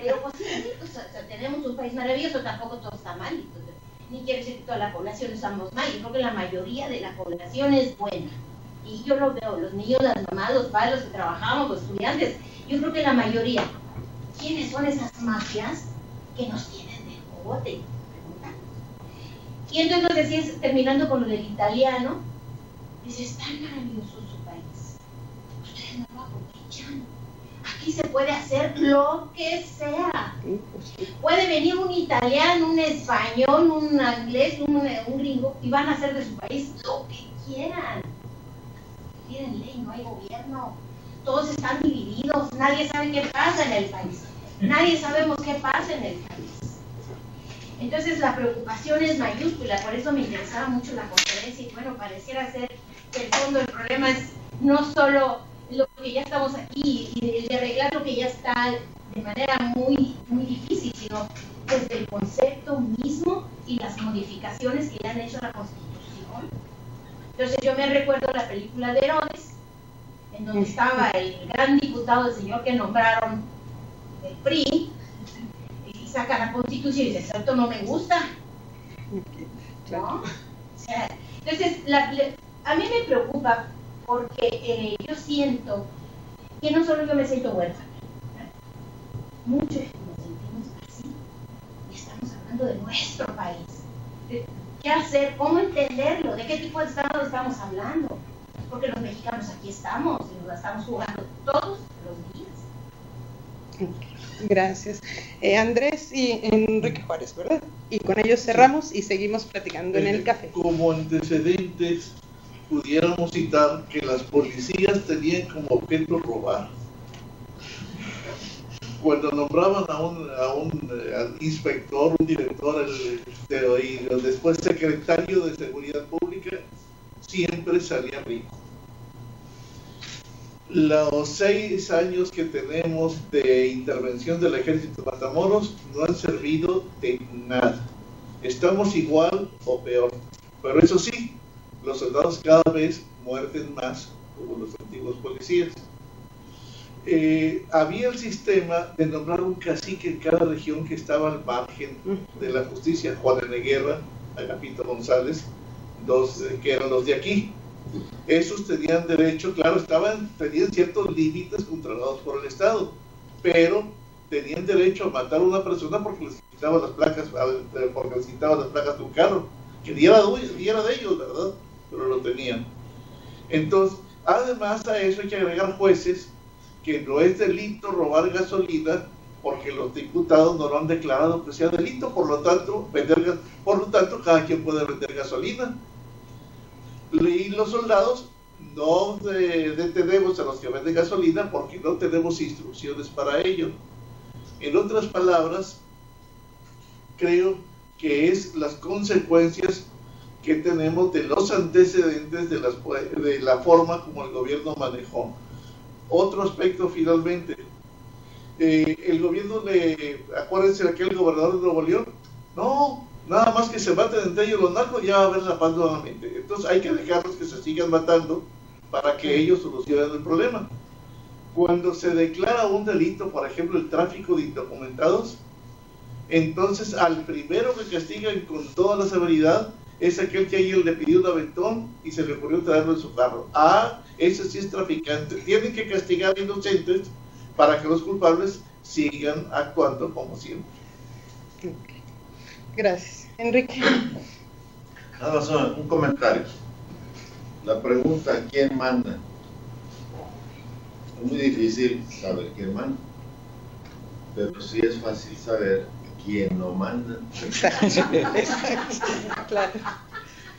Pero pues sí, o sea, tenemos un país maravilloso, tampoco todo está mal, entonces, ni quiero decir que toda la población estamos mal. Yo creo que la mayoría de la población es buena, y yo lo veo, los niños, las mamás, los padres, los que trabajamos, los estudiantes, yo creo que la mayoría. ¿Quiénes son esas mafias que nos tienen de bote? Y entonces nos decías, terminando con lo del italiano, dice, es tan maravilloso su país, ustedes no lo aprovechan. ¿A qué aquí se puede hacer lo que sea. Puede venir un italiano, un español, un inglés, un gringo, y van a hacer de su país lo que quieran. Tienen ley, no hay gobierno. Todos están divididos, nadie sabe qué pasa en el país. Nadie sabemos qué pasa en el país. Entonces la preocupación es mayúscula, por eso me interesaba mucho la conferencia y bueno, pareciera ser que el fondo del problema es no solo lo que ya estamos aquí y de arreglar lo que ya está de manera muy, muy difícil, sino desde el concepto mismo y las modificaciones que le han hecho a la Constitución. Entonces yo me recuerdo la película de Herodes, en donde estaba el gran diputado, el señor que nombraron del PRI, y saca la Constitución y dice, esto no me gusta, ¿no? O sea, entonces, a mí me preocupa porque yo siento que no solo yo me siento huérfana, muchos nos sentimos así, y estamos hablando de nuestro país. ¿Qué hacer? ¿Cómo entenderlo? ¿De qué tipo de Estado estamos hablando? Porque los mexicanos aquí estamos y nos la estamos jugando todos los días. Gracias. Andrés y Enrique Juárez, ¿verdad? Y con ellos cerramos y seguimos platicando en el café. Como antecedentes, pudiéramos citar que las policías tenían como objeto robar. Cuando nombraban a un inspector, un director y después secretario de Seguridad Pública, siempre salía rico. Los 6 años que tenemos de intervención del ejército de Matamoros no han servido de nada. Estamos igual o peor. Pero eso sí, los soldados cada vez muerden más, como los antiguos policías. Había el sistema de nombrar un cacique en cada región que estaba al margen de la justicia. Juan N. Guerra, Agapito González, que eran los de aquí. Esos tenían derecho, claro, tenían ciertos límites controlados por el Estado, pero tenían derecho a matar a una persona porque les quitaban las placas, de un carro, que ni era de ellos, ¿verdad? Pero lo tenían. Entonces, además a eso hay que agregar jueces, que no es delito robar gasolina, porque los diputados no lo han declarado que sea delito, por lo tanto cada quien puede vender gasolina. Y los soldados no detenemos a los que venden gasolina porque no tenemos instrucciones para ello. En otras palabras, creo que es las consecuencias que tenemos de los antecedentes de la forma como el gobierno manejó. Otro aspecto finalmente, el gobierno acuérdense de aquel gobernador de Nuevo León, no, nada más que se maten entre ellos los narcos, ya va a haber la paz nuevamente. Entonces hay que dejarlos que se sigan matando para que ellos solucionen el problema. Cuando se declara un delito, por ejemplo, el tráfico de indocumentados, entonces al primero que castigan con toda la severidad es aquel que alguien le pidió un aventón y se le ocurrió traerlo en su carro. Ese sí es traficante. Tienen que castigar a inocentes para que los culpables sigan actuando como siempre. Gracias. Enrique. Nada más un comentario. La pregunta, ¿quién manda? Es muy difícil saber quién manda, pero sí es fácil saber quién no manda. Exacto. Claro.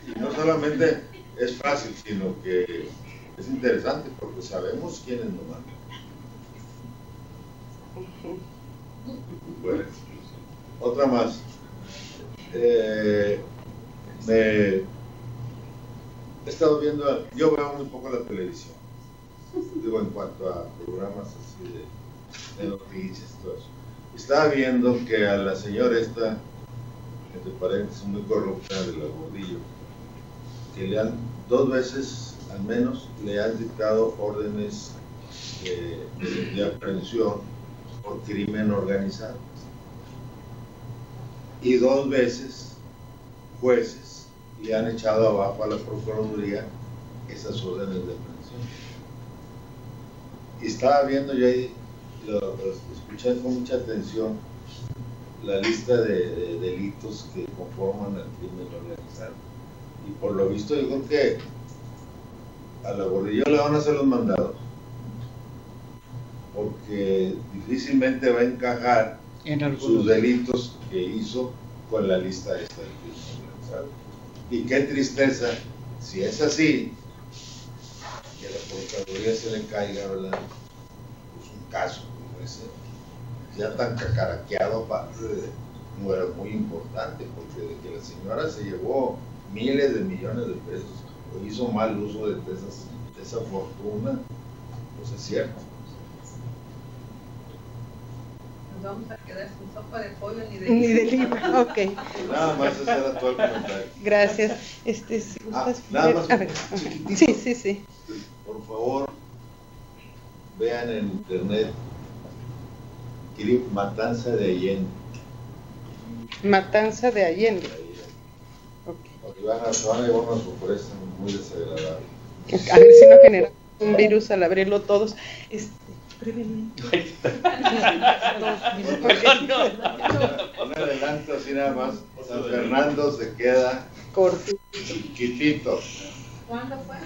Y no solamente es fácil, sino que es interesante porque sabemos quiénes no mandan. Bueno, otra más. He estado viendo, yo veo muy poco la televisión, digo en cuanto a programas así de noticias y todo eso. Estaba viendo que a la señora esta, entre paréntesis, muy corrupta de la Gordillo, que le han 2 veces al menos le han dictado órdenes de aprehensión por crimen organizado, y 2 veces jueces le han echado abajo a la Procuraduría esas órdenes de aprehensión. Y estaba viendo yo ahí, escuché con mucha atención la lista de delitos que conforman el crimen organizado, y por lo visto yo creo que a la Gordillo le van a hacer los mandados, porque difícilmente va a encajar en sus delitos que hizo con la lista esta del crimen organizado. Y qué tristeza, si es así, que a la Procuraduría se le caiga, ¿verdad? Pues un caso como ese, ya tan cacaraqueado, aparte de no era muy importante, porque de que la señora se llevó miles de millones de pesos o hizo mal uso de esa fortuna, pues es cierto. Nos vamos a quedar sin sopa de pollo ni de lima. Ok. Nada más ese era todo el comentario. Gracias. Si gustas, nada más a ver. Sí. Por favor, vean en internet Matanza de Allende. Matanza de Allende. Porque van a llevar una sorpresa muy desagradable. A ver si no genera un virus al abrirlo todos. Brevemente. Un adelanto así nada más. San Fernando se queda corto, chiquitito. ¿Cuándo fue?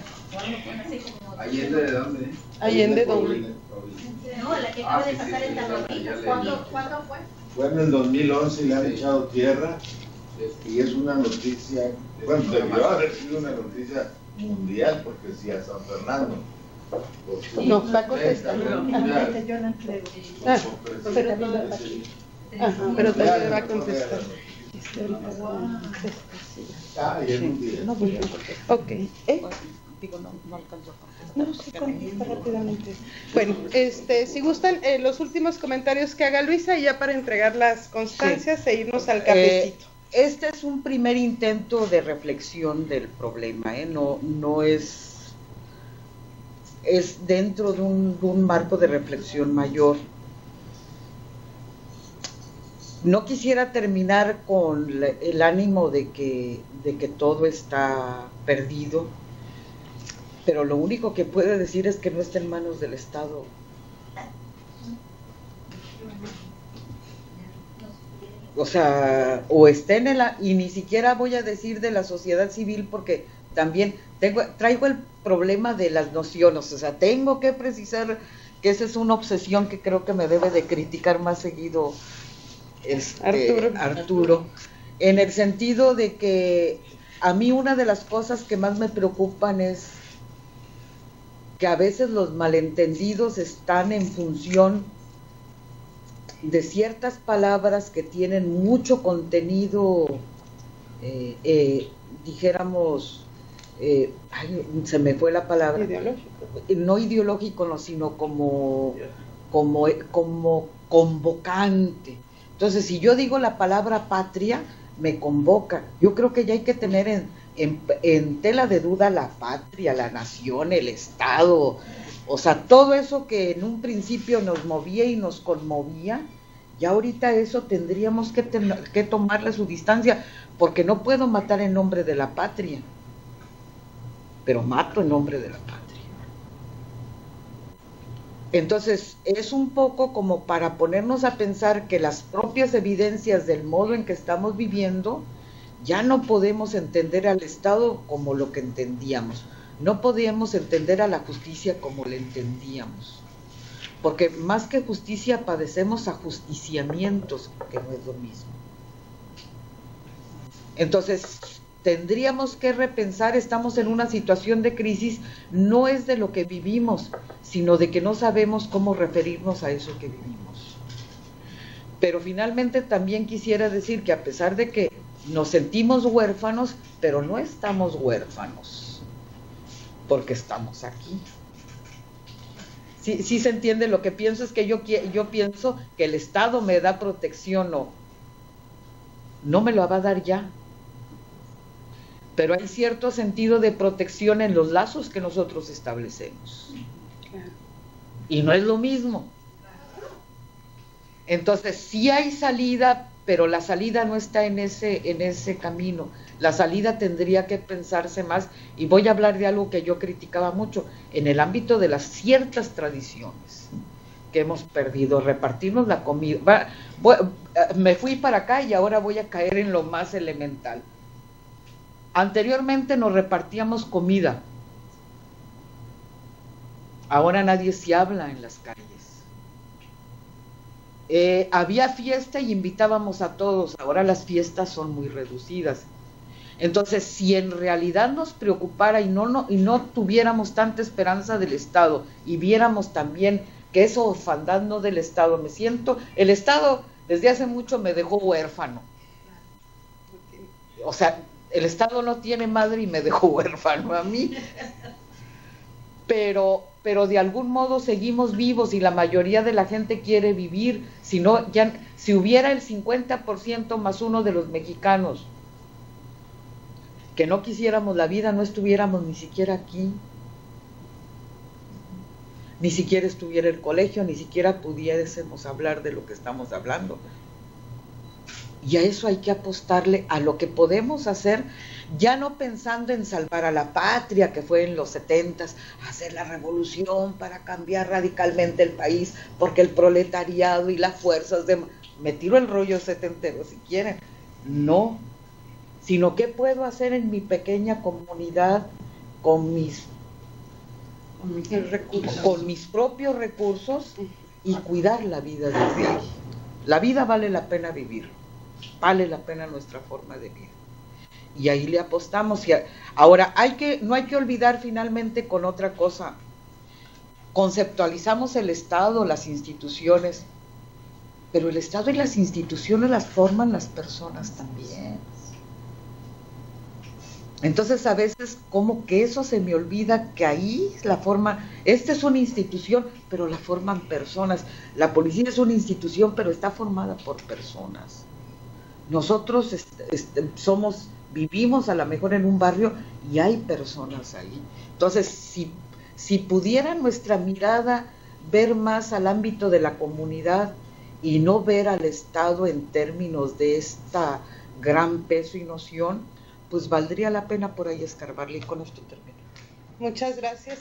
¿Allende de dónde? Allende dónde. No, la que acaba de pasar en Tamaulipas. ¿Cuándo fue? Fue en el 2011 y le han echado tierra y es una noticia, bueno, debió haber sido una noticia mundial porque si a San Fernando. No, va a contestar. Yo no entrego. Pero todavía va a contestar. Ok. Digo, no alcanzo a contestar. No, sí contesta rápidamente. Bueno, si gustan, los últimos comentarios que haga Luisa y ya para entregar las constancias e irnos al cafecito. Este es un primer intento de reflexión del problema, no es dentro de un marco de reflexión mayor. No quisiera terminar con el ánimo de que todo está perdido, pero lo único que puedo decir es que no está en manos del Estado. O sea, o está y ni siquiera voy a decir de la sociedad civil, porque también traigo el problema de las nociones, o sea, tengo que precisar que esa es una obsesión que creo que me debe de criticar más seguido Arturo, en el sentido de que a mí una de las cosas que más me preocupan es que a veces los malentendidos están en función de ciertas palabras que tienen mucho contenido, dijéramos, se me fue la palabra, no ideológico, no, sino como convocante. Entonces, si yo digo la palabra patria, me convoca. Yo creo que ya hay que tener en tela de duda la patria, la nación, el Estado, o sea, todo eso que en un principio nos movía y nos conmovía, ya ahorita eso tendríamos que tomarle su distancia, porque no puedo matar en nombre de la patria, pero mato en nombre de la patria. Entonces, es un poco como para ponernos a pensar que las propias evidencias del modo en que estamos viviendo, ya no podemos entender al Estado como lo que entendíamos, no podíamos entender a la justicia como la entendíamos, porque más que justicia padecemos ajusticiamientos, que no es lo mismo. Entonces, tendríamos que repensar, estamos en una situación de crisis, no es de lo que vivimos, sino de que no sabemos cómo referirnos a eso que vivimos. Pero finalmente también quisiera decir que a pesar de que nos sentimos huérfanos, pero no estamos huérfanos, porque estamos aquí. Sí se entiende, lo que pienso es que yo pienso que el Estado me da protección, no me lo va a dar ya. Pero hay cierto sentido de protección en los lazos que nosotros establecemos. Y no es lo mismo. Entonces, sí hay salida, pero la salida no está en ese camino. La salida tendría que pensarse más, y voy a hablar de algo que yo criticaba mucho, en el ámbito de las ciertas tradiciones que hemos perdido, repartirnos la comida. Me fui para acá y ahora voy a caer en lo más elemental. Anteriormente nos repartíamos comida, ahora nadie se habla en las calles. había fiesta y invitábamos a todos. Ahora las fiestas son muy reducidas. Entonces, si en realidad nos preocupara y no tuviéramos tanta esperanza del Estado y viéramos también que esa orfandad no del Estado, el Estado desde hace mucho me dejó huérfano. O sea, el Estado no tiene madre y me dejó huérfano a mí. Pero de algún modo seguimos vivos y la mayoría de la gente quiere vivir. Si hubiera el 50% más uno de los mexicanos que no quisiéramos la vida, no estuviéramos ni siquiera aquí, ni siquiera estuviera el colegio, ni siquiera pudiésemos hablar de lo que estamos hablando. Y a eso hay que apostarle, a lo que podemos hacer, ya no pensando en salvar a la patria, que fue en los 70s, hacer la revolución para cambiar radicalmente el país, porque el proletariado y las fuerzas de... Me tiro el rollo setentero si quieren. No, sino qué puedo hacer en mi pequeña comunidad con mis propios recursos y cuidar la vida desde ahí. La vida vale la pena vivir, vale la pena nuestra forma de vida. Y ahí le apostamos. Ahora, no hay que olvidar finalmente con otra cosa. Conceptualizamos el Estado, las instituciones, pero el Estado y las instituciones las forman las personas también. Entonces a veces como que eso se me olvida, que ahí la forma, esta es una institución, pero la forman personas. La policía es una institución, pero está formada por personas. Nosotros vivimos a lo mejor en un barrio y hay personas ahí. Entonces, si pudiera nuestra mirada ver más al ámbito de la comunidad y no ver al Estado en términos de esta gran peso y noción, pues valdría la pena por ahí escarbarle, y con esto termino. Muchas gracias.